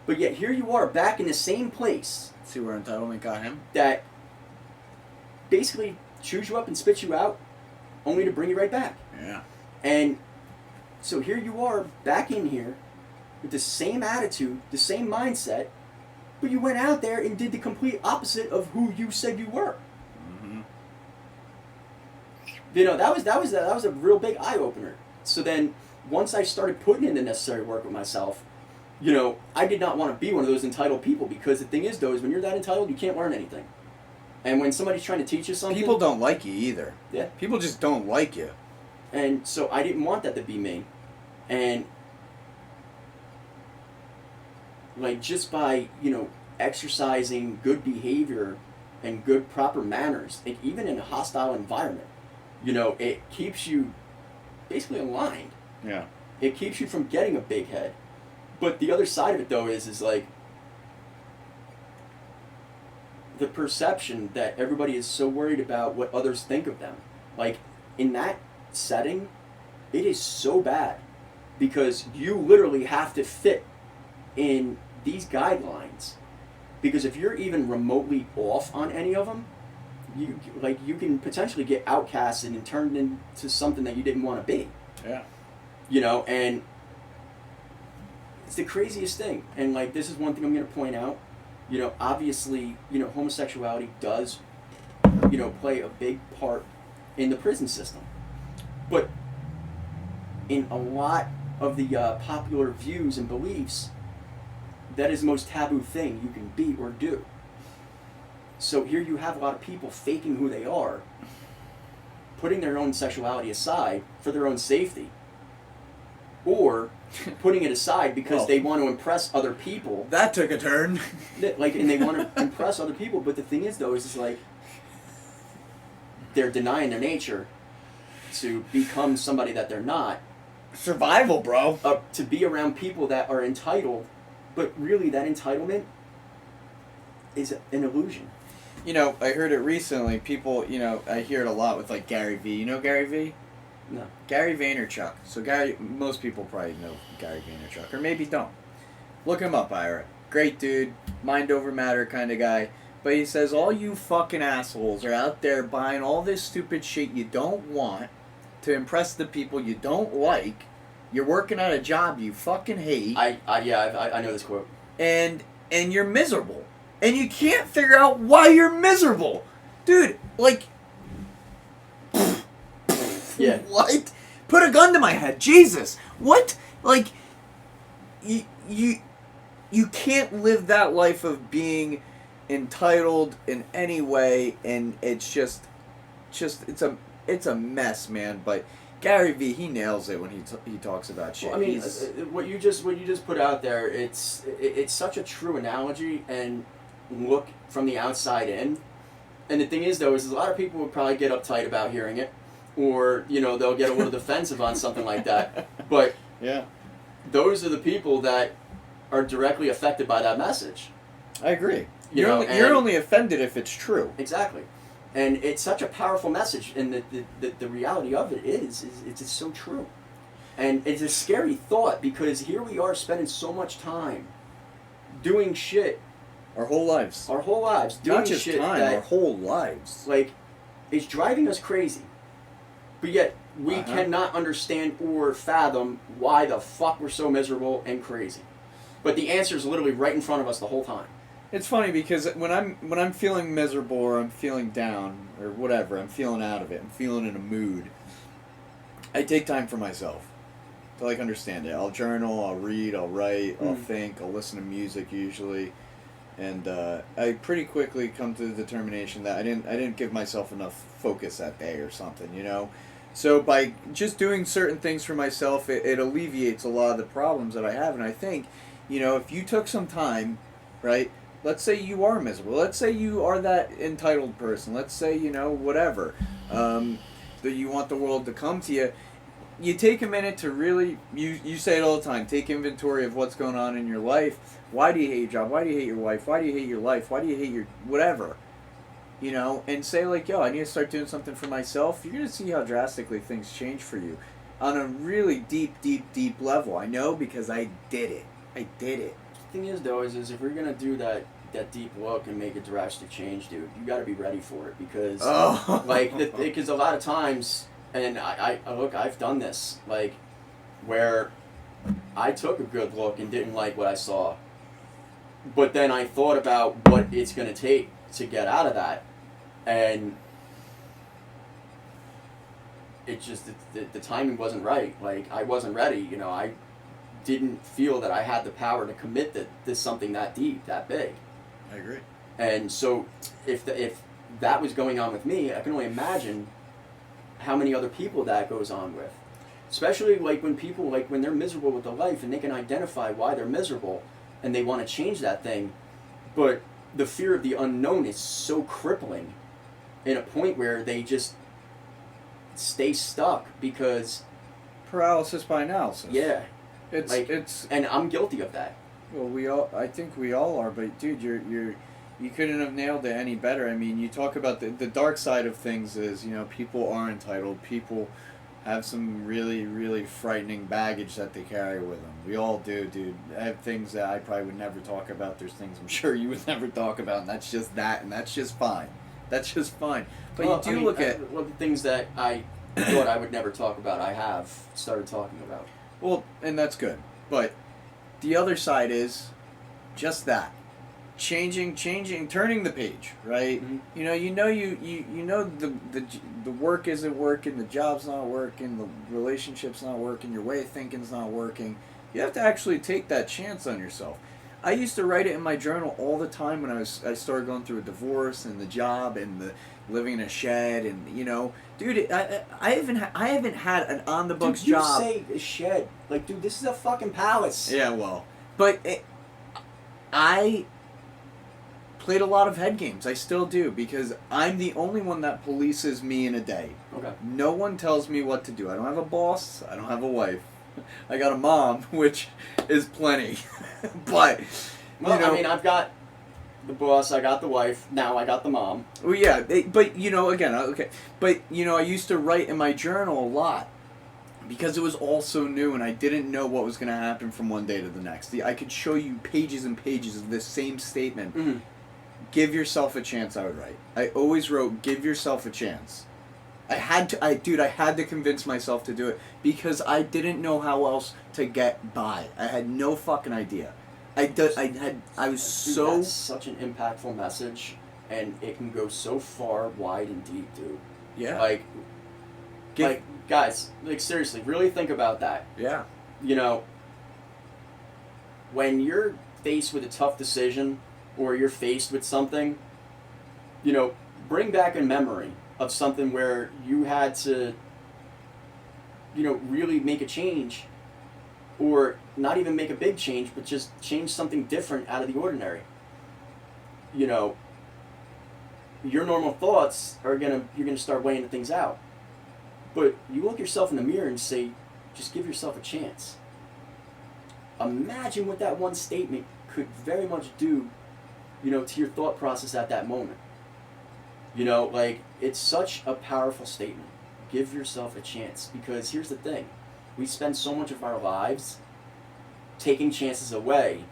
But yet here you are back in the same place. See where entitlement got him? That basically chews you up and spits you out only to bring you right back. Yeah. And so here you are back in here with the same attitude, the same mindset, but you went out there and did the complete opposite of who you said you were. Mm-hmm. That was a real big eye opener. So then once I started putting in the necessary work with myself, I did not want to be one of those entitled people, because the thing is, though, is when you're that entitled, you can't learn anything. And when somebody's trying to teach you something... people don't like you either. Yeah. People just don't like you. And so I didn't want that to be me. And like, just by, exercising good behavior and good proper manners, even in a hostile environment, it keeps you basically aligned. Yeah. It keeps you from getting a big head. But the other side of it, though, is like the perception that everybody is so worried about what others think of them. Like, in that setting, it is so bad because you literally have to fit in these guidelines. Because if you're even remotely off on any of them, you can potentially get outcasted and turned into something that you didn't want to be. Yeah. You know, and it's the craziest thing. And like, this is one thing I'm going to point out. You know, obviously, you know, homosexuality does, you know, play a big part in the prison system. But in a lot of the popular views and beliefs, that is the most taboo thing you can be or do. So here you have a lot of people faking who they are, putting their own sexuality aside for their own safety, or putting it aside because they want to impress other people. That took a turn. Like, and they want to impress other people. But the thing is, though, is it's like they're denying their nature to become somebody that they're not. Survival, bro. To be around people that are entitled, but really that entitlement is an illusion. You know, I heard it recently. People, you know, I hear it a lot with like Gary V. You know Gary V? No. Gary Vaynerchuk. So most people probably know Gary Vaynerchuk, or maybe don't. Look him up, Ira. Great dude, mind over matter kind of guy. But he says all you fucking assholes are out there buying all this stupid shit you don't want to impress the people you don't like. You're working at a job you fucking hate. I know this quote. And you're miserable. And you can't figure out why you're miserable. Dude, like... Yeah. What? Put a gun to my head. Jesus. What? Like, you can't live that life of being entitled in any way, and it's just it's a mess, man. But Gary V, he nails it when he talks about shit. Well, I mean, what you just put out there, it's such a true analogy and look from the outside in. And the thing is, though, is a lot of people would probably get uptight about hearing it, or you know they'll get a little defensive on something like that. But yeah, those are the people that are directly affected by that message. I agree. You're only offended if it's true. Exactly. And it's such a powerful message, and the reality of it is it's so true. And it's a scary thought, because here we are spending so much time doing shit. Our whole lives. Doing Not just shit time, that, our whole lives. Like, it's driving us crazy. But yet, we cannot understand or fathom why the fuck we're so miserable and crazy. But the answer is literally right in front of us the whole time. It's funny because when I'm feeling miserable, or I'm feeling down, or whatever, I'm feeling out of it, I'm feeling in a mood, I take time for myself to like understand it. I'll journal, I'll read, I'll write, I'll think, I'll listen to music usually, and I pretty quickly come to the determination that I didn't give myself enough focus that day or something, you know. So by just doing certain things for myself, it alleviates a lot of the problems that I have. And I think, you know, if you took some time, right? Let's say you are miserable. Let's say you are that entitled person. Let's say, you know, whatever, that you want the world to come to you. You take a minute to really, you say it all the time, take inventory of what's going on in your life. Why do you hate your job? Why do you hate your wife? Why do you hate your life? Why do you hate your whatever? You know, and say like, yo, I need to start doing something for myself. You're going to see how drastically things change for you on a really deep level. I know because I did it. The thing is, though, is if we're going to do that deep look and make a drastic change, dude, you got to be ready for it, because because a lot of times, and I look, I've done this, like, where I took a good look and didn't like what I saw, but then I thought about what it's going to take to get out of that, and it just, the timing wasn't right. Like, I wasn't ready, you know. I didn't feel that I had the power to commit to something that deep, that big. I agree. And so if that was going on with me, I can only imagine how many other people that goes on with. Especially like when people, like when they're miserable with their life and they can identify why they're miserable and they want to change that thing, but the fear of the unknown is so crippling in a point where they just stay stuck because... Paralysis by analysis. Yeah. It's and I'm guilty of that. well, I think we all are, but dude, you couldn't have nailed it any better. I mean, you talk about the dark side of things is, people are entitled. People have some really, really frightening baggage that they carry with them. We all do, dude. I have things that I probably would never talk about. There's things I'm sure you would never talk about, and that's just that, and that's just fine. That's just fine. But you do look at... Well, the things that I thought I would never talk about, I have started talking about. Well, and that's good. But the other side is just that. Changing, turning the page, right? Mm-hmm. You know the work isn't working, the job's not working, the relationship's not working, your way of thinking's not working. You have to actually take that chance on yourself. I used to write it in my journal all the time when I started going through a divorce and the job and the living in a shed and dude, I haven't had an on the books job. You say a shed, like, dude, this is a fucking palace. Yeah, well, but I played a lot of head games. I still do, because I'm the only one that polices me in a day. Okay. No one tells me what to do. I don't have a boss. I don't have a wife. I got a mom, which is plenty. But, well, I mean, I've got the boss, I got the wife, now I got the mom. Well, yeah, but, again, okay. But, I used to write in my journal a lot, because it was all so new and I didn't know what was going to happen from one day to the next. I could show you pages and pages of this same statement. Mm-hmm. Give yourself a chance, I would write. I always wrote, give yourself a chance. I had to convince myself to do it, because I didn't know how else to get by. I had no fucking idea. That's such an impactful message, and it can go so far, wide, and deep, dude. Yeah. Like, guys, like, seriously, really think about that. Yeah. When you're faced with a tough decision, or you're faced with something, bring back a memory of something where you had to, really make a change, or not even make a big change, but just change something different out of the ordinary. Your normal thoughts you're gonna start weighing things out. But you look yourself in the mirror and say, just give yourself a chance. Imagine what that one statement could very much do, to your thought process at that moment. It's such a powerful statement. Give yourself a chance. Because here's the thing. We spend so much of our lives taking chances away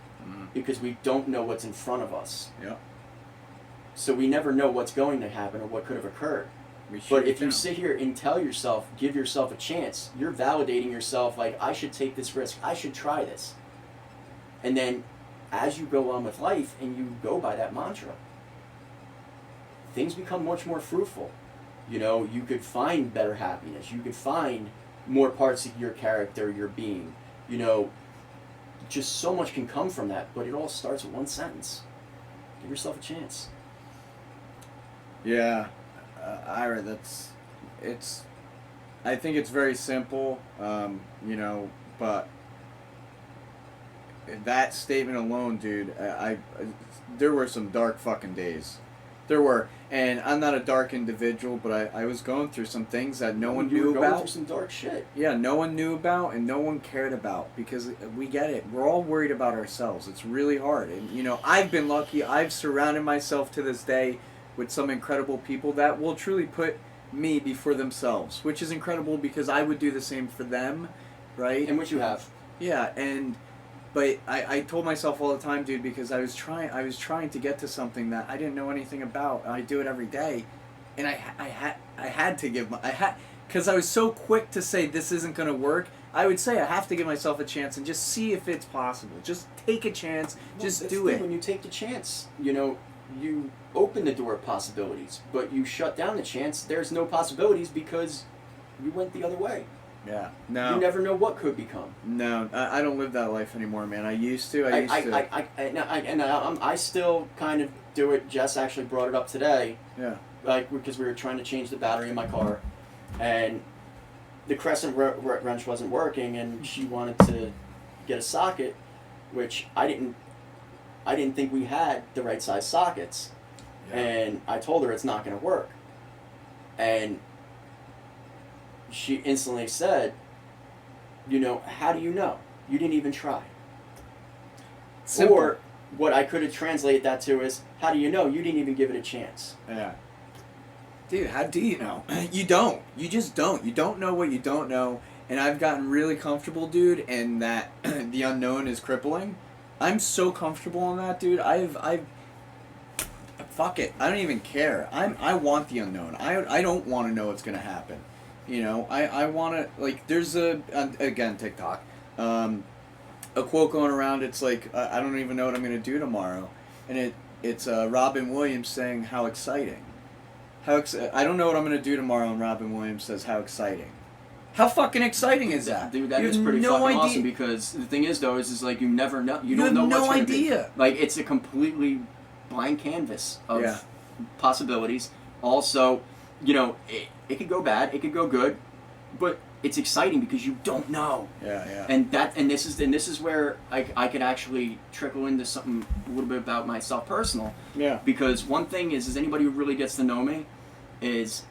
because we don't know what's in front of us. Yeah. So we never know what's going to happen or what could have occurred. But if you sit here and tell yourself, give yourself a chance, you're validating yourself, like, I should take this risk, I should try this. And then as you go on with life and you go by that mantra, things become much more fruitful. You could find better happiness. You could find more parts of your character, your being. Just so much can come from that, but it all starts with one sentence. Give yourself a chance. Yeah. Ira, I think it's very simple, but that statement alone, dude, there were some dark fucking days. There were, and I'm not a dark individual, but I was going through some things that no one knew about. You were going through some dark shit. Yeah, no one knew about and no one cared about, because we get it. We're all worried about ourselves. It's really hard, and I've been lucky. I've surrounded myself to this day with some incredible people that will truly put me before themselves, which is incredible because I would do the same for them, right? And which you have. Yeah, but I told myself all the time, dude, because I was trying to get to something that I didn't know anything about. I do it every day, and I had to give because I was so quick to say this isn't going to work. I would say I have to give myself a chance and just see if it's possible. Just take a chance, just do it. When you take the chance, you open the door of possibilities, but you shut down the chance. There's no possibilities because you went the other way. Yeah. No. You never know what could become. No, I don't live that life anymore, man. I used to. I still kind of do it. Jess actually brought it up today. Yeah. Because we were trying to change the battery in my car, and the crescent wrench wasn't working, and she wanted to get a socket, which I didn't think we had the right size sockets. Yeah. And I told her it's not going to work. And she instantly said, how do you know? you didn't even try. Simple. Or what I could have translated that to is, how do you know? You didn't even give it a chance. Yeah. Dude, how do you know? You don't. You just don't. You don't know what you don't know. And I've gotten really comfortable, dude, and that the unknown is crippling. I'm so comfortable in that, dude. I've fuck it. I don't even care. I want the unknown. I don't want to know what's gonna happen. You know, I want to, like, there's again, TikTok, a quote going around. It's like, I don't even know what I'm gonna do tomorrow, and it's Robin Williams saying how exciting. I don't know what I'm gonna do tomorrow, and Robin Williams says how exciting. How fucking exciting is that? Dude, that you is have pretty no fucking idea. awesome, because the thing is, though, is like you never know. You don't have know no what's going to be. idea. Like, it's a completely blank canvas of Yeah. possibilities. Also, you know, it could go bad, it could go good, but it's exciting because you don't know. Yeah. And this is where I could actually trickle into something a little bit about myself personal. Yeah. Because one thing is anybody who really gets to know me is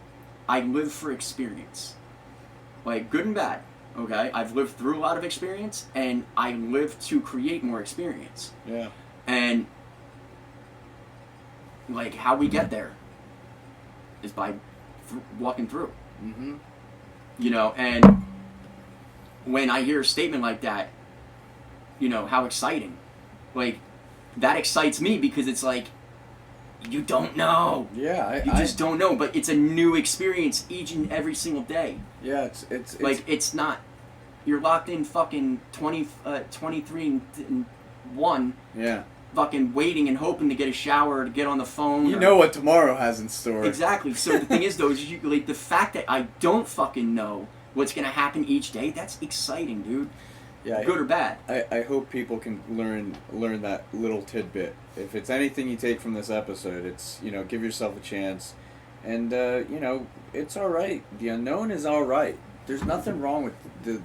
I live for experience. Like, good and bad, okay? I've lived through a lot of experience, and I live to create more experience. Yeah. And, like, how we get there is by walking through. Mm-hmm. You know, and when I hear a statement like that, you know, how exciting. Like, that excites me because it's like, you don't know. Yeah, you just don't know, but it's a new experience each and every single day. Yeah, it's like, it's not, you're locked in fucking 23 and 1. Yeah. Fucking waiting and hoping to get a shower, to get on the phone. You know what tomorrow has in store. Exactly. So the thing is, though, is like, the fact that I don't fucking know what's gonna happen each day, that's exciting, dude. Yeah, good or bad. I hope people can learn that little tidbit. If it's anything you take from this episode, it's, you know, give yourself a chance, and you know, it's all right. The unknown is all right. There's nothing wrong with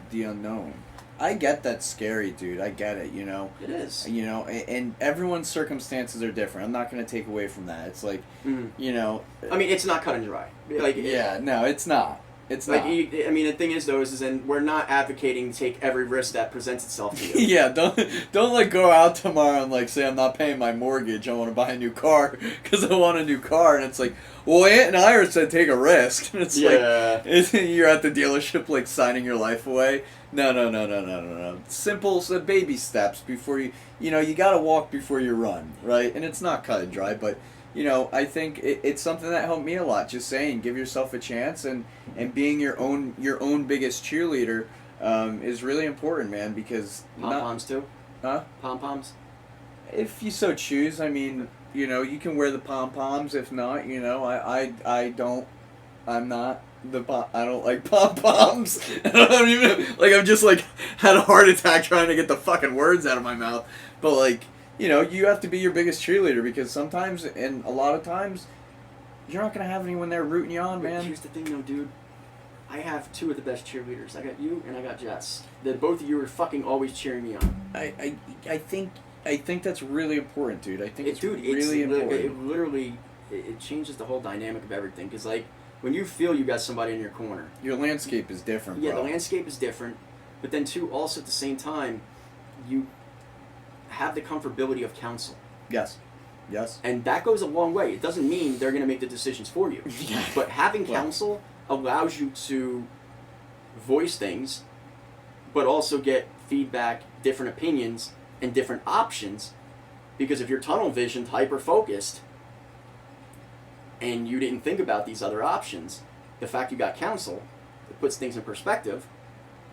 the unknown. I get that's scary, dude. I get it. You know. It is. You know, and everyone's circumstances are different. I'm not gonna take away from that. It's like, you know. I mean, it's not cut and dry. Like, yeah, no, it's not. It's like, not. I mean, the thing is, though, is and we're not advocating to take every risk that presents itself to you. Yeah, don't like go out tomorrow and like say I'm not paying my mortgage. I want to buy a new car because I want a new car, and it's like, well, Aunt and Ira said take a risk. And it's like you're at the dealership like signing your life away. No. Simple baby steps before you know you gotta walk before you run, right? And it's not cut and dry, but. You know, I think it's something that helped me a lot. Just saying, give yourself a chance, and being your own biggest cheerleader is really important, man. Because pom-poms too. Huh? Pom-poms. If you so choose, I mean, you know, you can wear the pom-poms. If not, you know, I don't. I'm not I don't like pom-poms. I don't even like. I'm just like had a heart attack trying to get the fucking words out of my mouth. But like. You know, you have to be your biggest cheerleader because sometimes, and a lot of times, you're not going to have anyone there rooting you on, man. Here's the thing, though, dude. I have two of the best cheerleaders. I got you and I got Jess. That both of you are fucking always cheering me on. I think that's really important, dude. I think it's really important. It literally changes the whole dynamic of everything. Because, like, when you feel you got somebody in your corner. Your landscape is different, Yeah, bro. the landscape is different. But then, too, also at the same time, you have the comfortability of counsel. Yes. And that goes a long way. It doesn't mean they're going to make the decisions for you. But having counsel allows you to voice things, but also get feedback, different opinions, and different options. Because if you're tunnel visioned, hyper-focused, and you didn't think about these other options, the fact you got counsel, it puts things in perspective,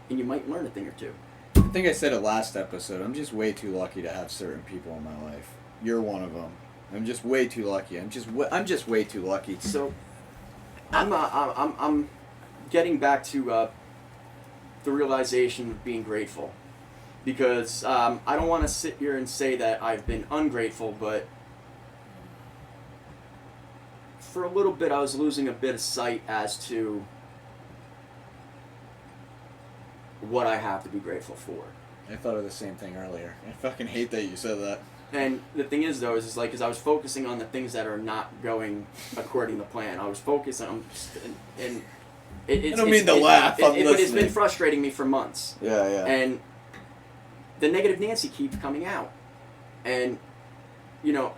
and you might learn a thing or two. I think I said it last episode. I'm just way too lucky to have certain people in my life. You're one of them. I'm just way too lucky. I'm just way too lucky. So, I'm getting back to the realization of being grateful, because I don't want to sit here and say that I've been ungrateful, but for a little bit I was losing a bit of sight as to what I have to be grateful for. I thought of the same thing earlier. I fucking hate that you said that. And the thing is, though, is like, because I was focusing on the things that are not going according to plan. I was focusing on, and I don't mean to laugh. But it's been frustrating me for months. Yeah. And the negative Nancy keeps coming out. And, you know,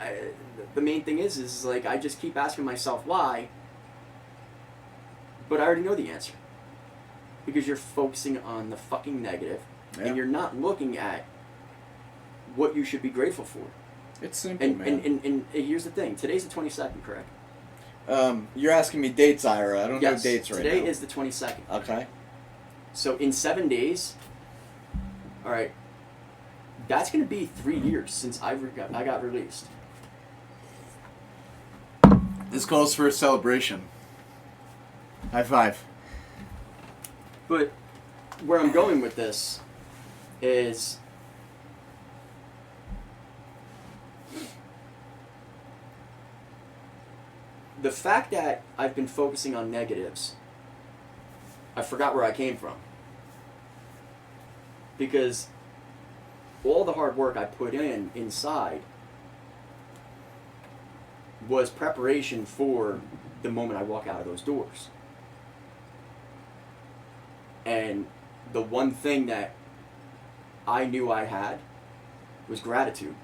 the main thing is like, I just keep asking myself why, but I already know the answer. Because you're focusing on the fucking negative, and you're not looking at what you should be grateful for. It's simple, man. And here's the thing. Today's the 22nd, correct? You're asking me dates, Ira. I don't know dates right now. Today is the 22nd. Okay. So in 7 days, all right, that's going to be 3 years since I got released. This calls for a celebration. High five. But where I'm going with this is the fact that I've been focusing on negatives, I forgot where I came from. Because all the hard work I put inside was preparation for the moment I walk out of those doors. And the one thing that I knew I had was gratitude.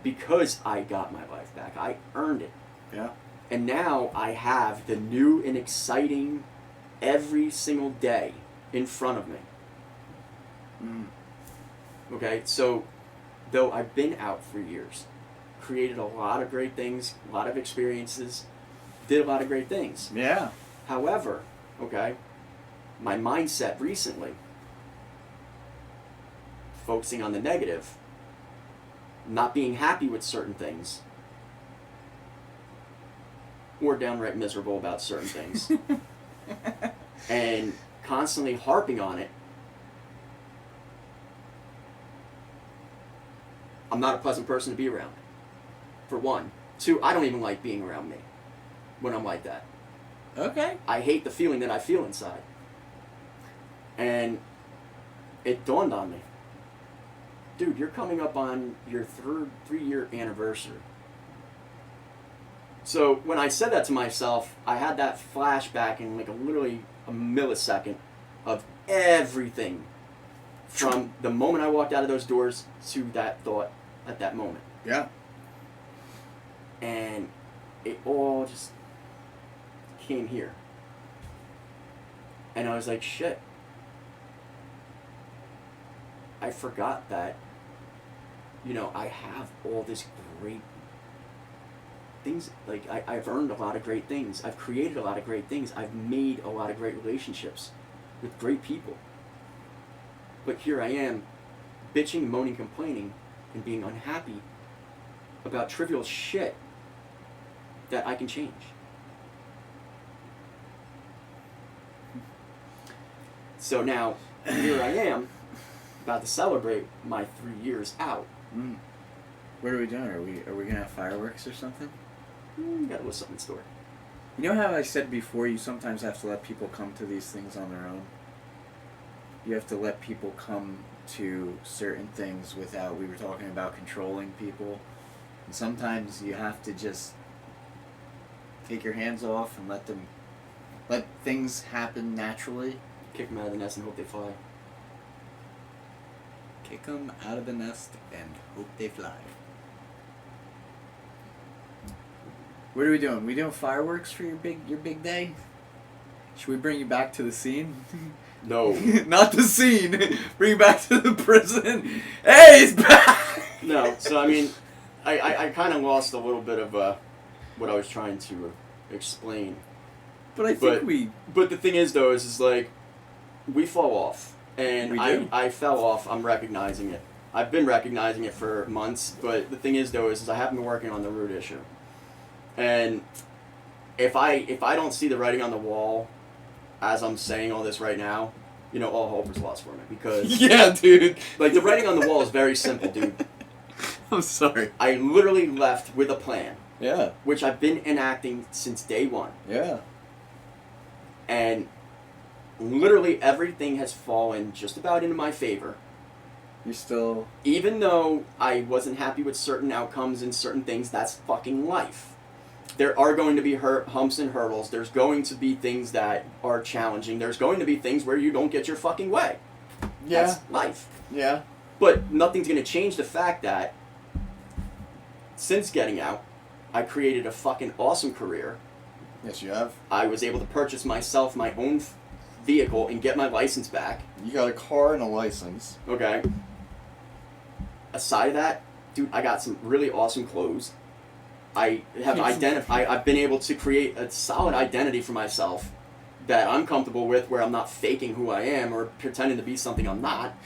Because I got my life back. I earned it. Yeah. And now I have the new and exciting every single day in front of me. Okay, so though I've been out for years, created a lot of great things, a lot of experiences, did a lot of great things. Yeah. However, okay, my mindset recently, focusing on the negative, not being happy with certain things, or downright miserable about certain things, and constantly harping on it, I'm not a pleasant person to be around, for one. Two, I don't even like being around me when I'm like that. Okay. I hate the feeling that I feel inside. And it dawned on me, dude, you're coming up on your 3-year anniversary. So when I said that to myself, I had that flashback in like literally a millisecond of everything from the moment I walked out of those doors to that thought at that moment. Yeah. And it all just came here. And I was like, shit. I forgot that, you know, I have all this great things. Like, I've earned a lot of great things. I've created a lot of great things. I've made a lot of great relationships with great people. But here I am, bitching, moaning, complaining, and being unhappy about trivial shit that I can change. So now, here I am, about to celebrate my 3 years out. What are we doing? Are we gonna have fireworks or something? Got a little something in store. You know how I said before, you sometimes have to let people come to these things on their own? You have to let people come to certain things without, we were talking about controlling people. And sometimes you have to just take your hands off and let things happen naturally. Kick them out of the nest and hope they fly. Kick them out of the nest and hope they fly. What are we doing? We doing fireworks for your big day? Should we bring you back to the scene? No. Not the scene. Bring you back to the prison. Hey, he's back! No, so I mean, I kind of lost a little bit of what I was trying to explain. But I think But the thing is, though, is like, we fall off. And We do. I fell off. I'm recognizing it. I've been recognizing it for months. But the thing is, though, is I haven't been working on the root issue. And if I don't see the writing on the wall as I'm saying all this right now, you know, all hope is lost for me. Because yeah, dude. like, the writing on the wall is very simple, dude. I'm sorry. I literally left with a plan. Yeah. Which I've been enacting since day one. Yeah. And literally everything has fallen just about into my favor. You still... Even though I wasn't happy with certain outcomes and certain things, that's fucking life. There are going to be humps and hurdles. There's going to be things that are challenging. There's going to be things where you don't get your fucking way. Yeah. That's life. Yeah. But nothing's going to change the fact that since getting out, I created a fucking awesome career. Yes, you have. I was able to purchase myself my own vehicle and get my license back. You got a car and a license. Okay. Aside of that, dude, I got some really awesome clothes. I have I've been able to create a solid identity for myself that I'm comfortable with, where I'm not faking who I am or pretending to be something I'm not.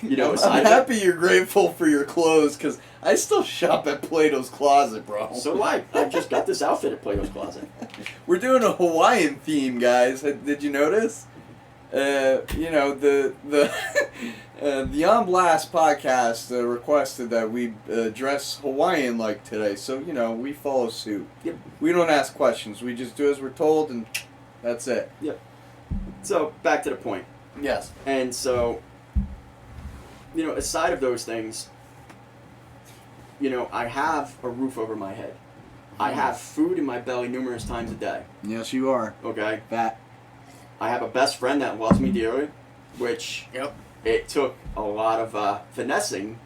You know, I'm happy you're grateful for your clothes, because I still shop at Plato's Closet, bro. So do I. I just got this outfit at Plato's Closet. We're doing a Hawaiian theme, guys. Did you notice? You know, the On Blast podcast requested that we dress Hawaiian-like today, so, you know, we follow suit. Yep. We don't ask questions. We just do as we're told, and that's it. Yep. So, back to the point. Yes. And so, you know, aside of those things, you know, I have a roof over my head. I have food in my belly numerous times a day. Yes, you are. Okay? Fat. I have a best friend that loves me dearly, which it took a lot of finessing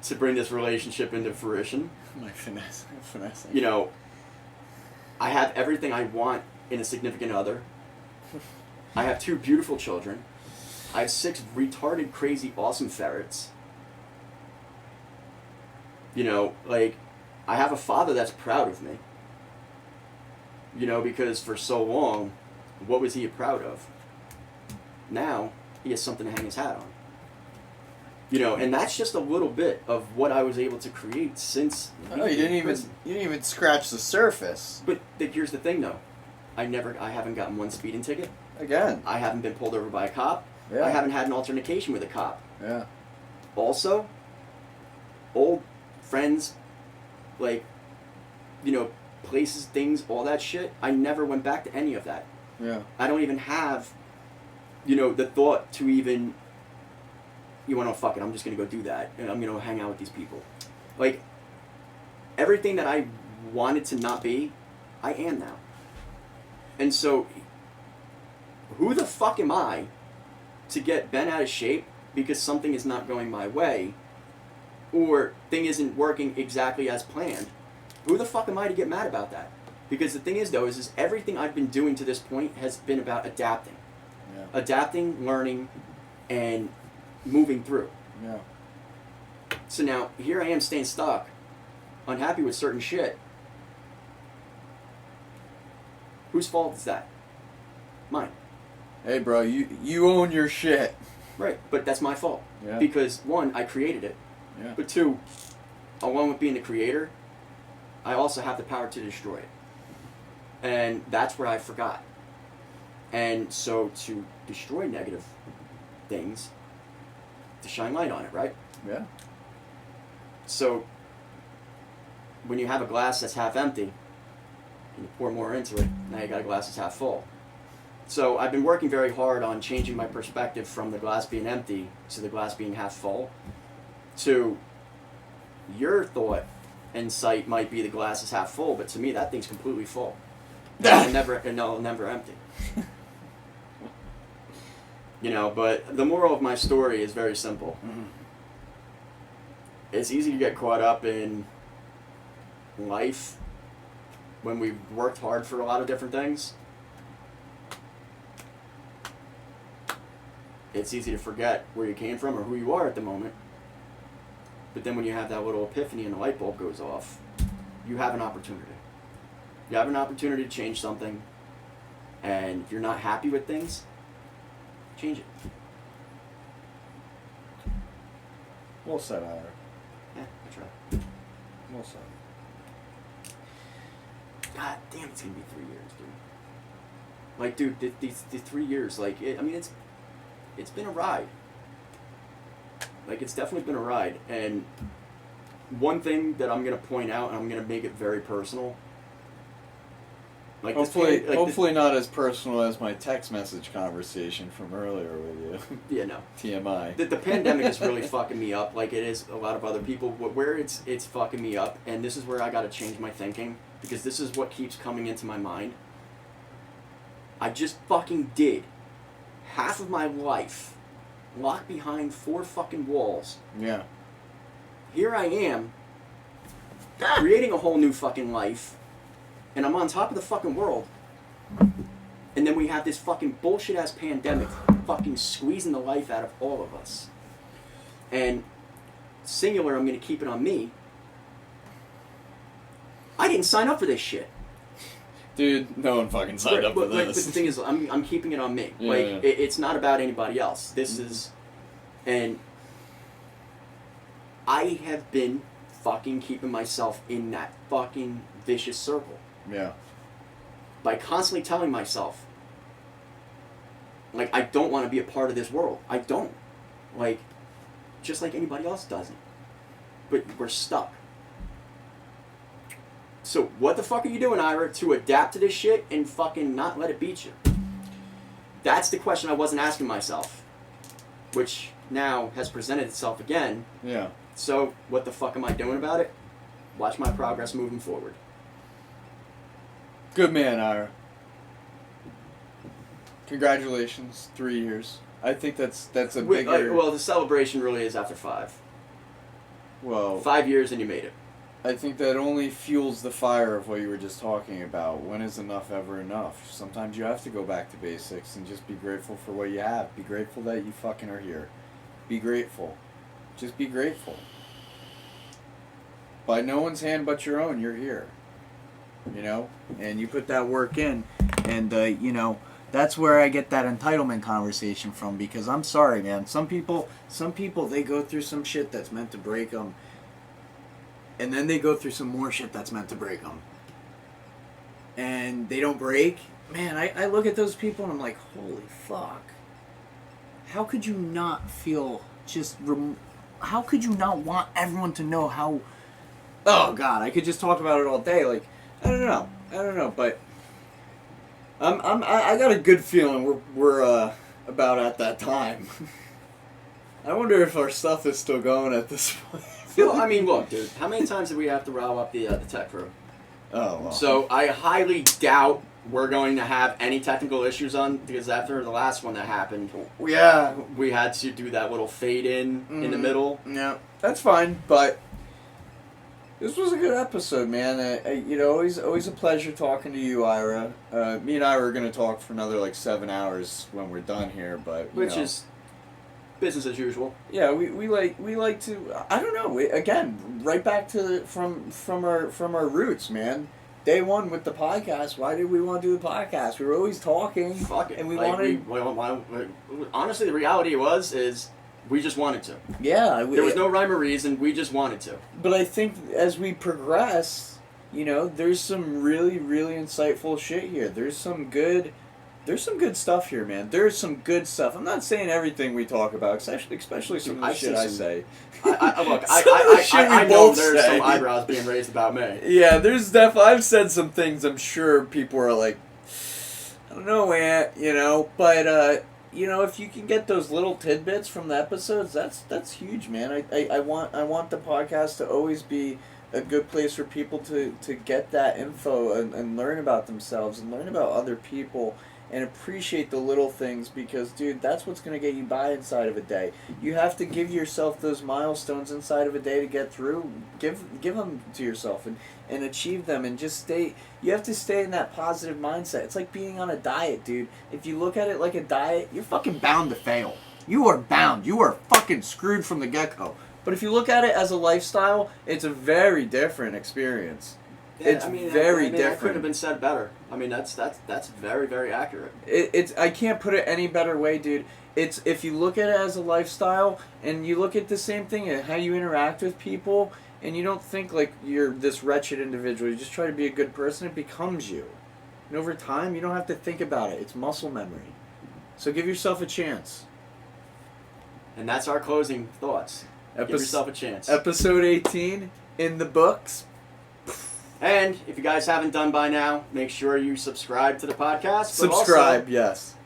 to bring this relationship into fruition. My finessing. You know, I have everything I want in a significant other. I have 2 beautiful children. I have 6 retarded, crazy, awesome ferrets. You know, like, I have a father that's proud of me. You know, because for so long, what was he proud of? Now, he has something to hang his hat on. You know, and that's just a little bit of what I was able to create since. Oh, you didn't even scratch the surface. But here's the thing, though. I haven't gotten one speeding ticket. Again. I haven't been pulled over by a cop. Yeah. I haven't had an altercation with a cop. Yeah. Also, old friends, like, you know, places, things, all that shit, I never went back to any of that. Yeah. I don't even have, you know, the thought to even, you know, fuck it, I'm just going to go do that. And I'm going to hang out with these people. Like, everything that I wanted to not be, I am now. And so, who the fuck am I to get bent out of shape because something is not going my way, or thing isn't working exactly as planned? Who the fuck am I to get mad about that? Because the thing is, though, is everything I've been doing to this point has been about adapting. Yeah. Adapting, learning, and moving through. Yeah. So now, here I am staying stuck, unhappy with certain shit. Whose fault is that? Mine. Hey, bro, you own your shit. Right, but that's my fault. Yeah. Because, 1, I created it. Yeah. But 2, along with being the creator, I also have the power to destroy it. And that's where I forgot. And so to destroy negative things, to shine light on it, right? Yeah. So when you have a glass that's half empty, and you pour more into it, now you got a glass that's half full. So I've been working very hard on changing my perspective from the glass being empty to the glass being half full, to your thought and sight might be the glass is half full, but to me that thing's completely full. And it'll never empty. You know, but the moral of my story is very simple. Mm-hmm. It's easy to get caught up in life when we've worked hard for a lot of different things. It's easy to forget where you came from or who you are at the moment. But then when you have that little epiphany and the light bulb goes off, you have an opportunity. You have an opportunity to change something, and if you're not happy with things, change it. Well said, Howard. Yeah, I try. Well said. God damn, it's gonna be 3 years, dude. Like, dude, these 3 years, like, it's been a ride. Like, it's definitely been a ride. And one thing that I'm going to point out, and I'm going to make it very personal. Like hopefully not as personal as my text message conversation from earlier with you. Yeah, no. TMI. The pandemic is really fucking me up, like it is a lot of other people. Where it's fucking me up, and this is where I got to change my thinking, because this is what keeps coming into my mind. I just fucking did half of my life locked behind 4 fucking walls. Yeah. Here I am, creating a whole new fucking life, and I'm on top of the fucking world. And then we have this fucking bullshit-ass pandemic fucking squeezing the life out of all of us. And singular, I'm going to keep it on me. I didn't sign up for this shit. Dude, no one fucking signed up for this. But the thing is, I'm keeping it on me. Yeah, like, yeah. It's not about anybody else. This is... And I have been fucking keeping myself in that fucking vicious circle. Yeah. By constantly telling myself, like, I don't want to be a part of this world. I don't. Like, just like anybody else doesn't. But we're stuck. So what the fuck are you doing, Ira, to adapt to this shit and fucking not let it beat you? That's the question I wasn't asking myself. Which now has presented itself again. Yeah. So what the fuck am I doing about it? Watch my progress moving forward. Good man, Ira. Congratulations, 3 years. I think that's a bigger... Well, the celebration really is after 5. Well, 5 years and you made it. I think that only fuels the fire of what you were just talking about. When is enough ever enough? Sometimes you have to go back to basics and just be grateful for what you have. Be grateful that you fucking are here. Be grateful. Just be grateful. By no one's hand but your own, you're here. You know? And you put that work in. And, you know, that's where I get that entitlement conversation from. Because I'm sorry, man. Some people, they go through some shit that's meant to break them. And then they go through some more shit that's meant to break them. And they don't break. Man, I look at those people and I'm like, holy fuck. How could you not feel just... how could you not want everyone to know how... Oh, God, I could just talk about it all day. Like, I don't know, but... I got a good feeling we're about at that time. I wonder if our stuff is still going at this point. Well, I mean, look, dude. How many times did we have to rile up the tech crew? Oh, well. So I highly doubt we're going to have any technical issues on, because after the last one that happened, yeah, we had to do that little fade in the middle. Yeah, that's fine. But this was a good episode, man. You know, always a pleasure talking to you, Ira. Me and Ira are gonna talk for another like 7 hours when we're done here, but which is business as usual. Yeah, we like to. I don't know. Again, right back to from our roots, man. Day one with the podcast. Why did we want to do the podcast? We were always talking. Fuck it. And we like, wanted. Honestly, the reality is we just wanted to. Yeah. There was no rhyme or reason. We just wanted to. But I think as we progress, you know, there's some really, really insightful shit here. There's some good stuff here, man. There's some good stuff. I'm not saying everything we talk about, especially some of the shit I say. I know there's some eyebrows being raised about me. Yeah, there's definitely. I've said some things. I'm sure people are like, I don't know, Aunt, you know. But you know, if you can get those little tidbits from the episodes, that's huge, man. I want the podcast to always be a good place for people to get that info and learn about themselves and learn about other people. And appreciate the little things because, dude, that's what's going to get you by inside of a day. You have to give yourself those milestones inside of a day to get through. Give them to yourself and achieve them and just stay. You have to stay in that positive mindset. It's like being on a diet, dude. If you look at it like a diet, you're fucking bound to fail. You are bound. You are fucking screwed from the get-go. But if you look at it as a lifestyle, it's a very different experience. Yeah, it's very different. That couldn't have been said better. I mean, that's very, very accurate. It's I can't put it any better way, dude. It's if you look at it as a lifestyle and you look at the same thing and how you interact with people and you don't think like you're this wretched individual. You just try to be a good person. It becomes you. And over time, you don't have to think about it. It's muscle memory. So give yourself a chance. And that's our closing thoughts. Give yourself a chance. Episode 18 in the books. And if you guys haven't done by now, make sure you subscribe to the podcast. Subscribe, yes.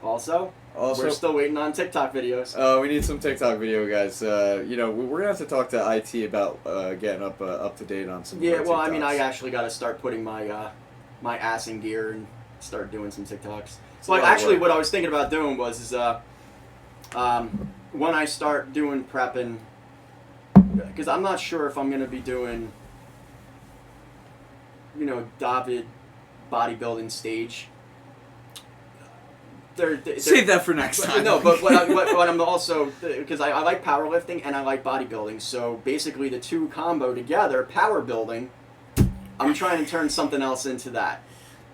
Also, we're still waiting on TikTok videos. We need some TikTok video, guys. You know, we're gonna have to talk to IT about getting up to date on some. Yeah, well, I mean, I actually got to start putting my my ass in gear and start doing some TikToks. So, like, actually, what I was thinking about doing was When I start doing prepping, because I'm not sure if I'm going to be doing, David bodybuilding stage. Save that for next time. No, but what I'm also, because I like powerlifting and I like bodybuilding, so basically the two combo together, power building, I'm trying to turn something else into that.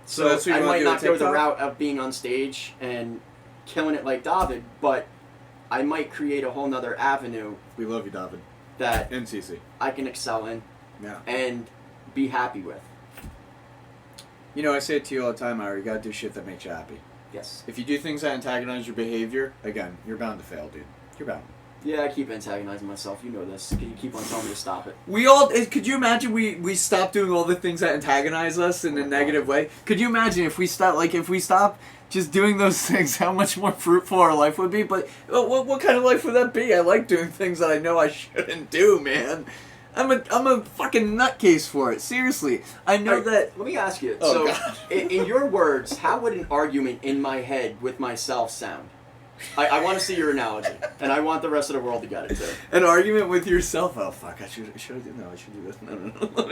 So that's what I you might want to do not with go the TikTok? route of being on stage and killing it like David, but I might create a whole nother avenue We love you, David. that And Cece. I can excel in Yeah. and be happy with. I say it to you all the time, Ira. You gotta do shit that makes you happy. Yes. If you do things that antagonize your behavior, again, you're bound to fail, dude. You're bound. Yeah, I keep antagonizing myself. You know this. You keep on telling me to stop it. Could you imagine we stop doing all the things that antagonize us in a negative way? Could you imagine if we stop just doing those things, how much more fruitful our life would be? But what kind of life would that be? I like doing things that I know I shouldn't do, man. I'm a fucking nutcase for it. Seriously. I know that... Let me ask you. Oh, so, God. in your words, how would an argument in my head with myself sound? I want to see your analogy, and I want the rest of the world to get it too. An argument with yourself. Oh fuck! I should do. No, I should do this. No. Let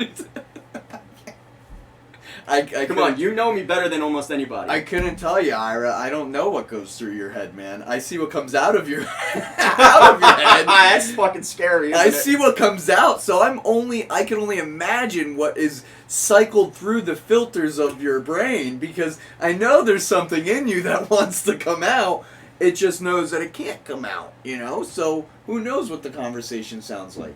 me Come on, you know me better than almost anybody. I couldn't tell you, Ira. I don't know what goes through your head, man. I see what comes out of your out of your head. That's fucking scary. I Isn't it? see what comes out, so I can only imagine what is cycled through the filters of your brain, because I know there's something in you that wants to come out. It just knows that it can't come out, So who knows what the conversation sounds like?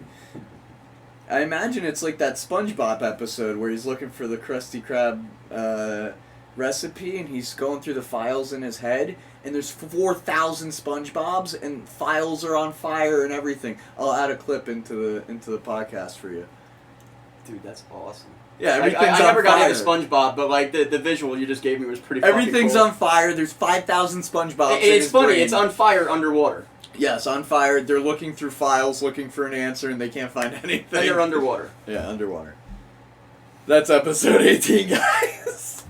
I imagine it's like that SpongeBob episode where he's looking for the Krusty Krab recipe, and he's going through the files in his head, and there's 4,000 SpongeBobs, and files are on fire and everything. I'll add a clip into the podcast for you. Dude, that's awesome. Yeah, I never got into SpongeBob, but like the visual you just gave me was pretty. Everything's cool. on fire. There's 5,000 SpongeBobs. It's funny. brain. It's on fire underwater. Yes, on fire. They're looking through files, looking for an answer, and they can't find anything. And they're underwater. Yeah, underwater. That's episode 18, guys.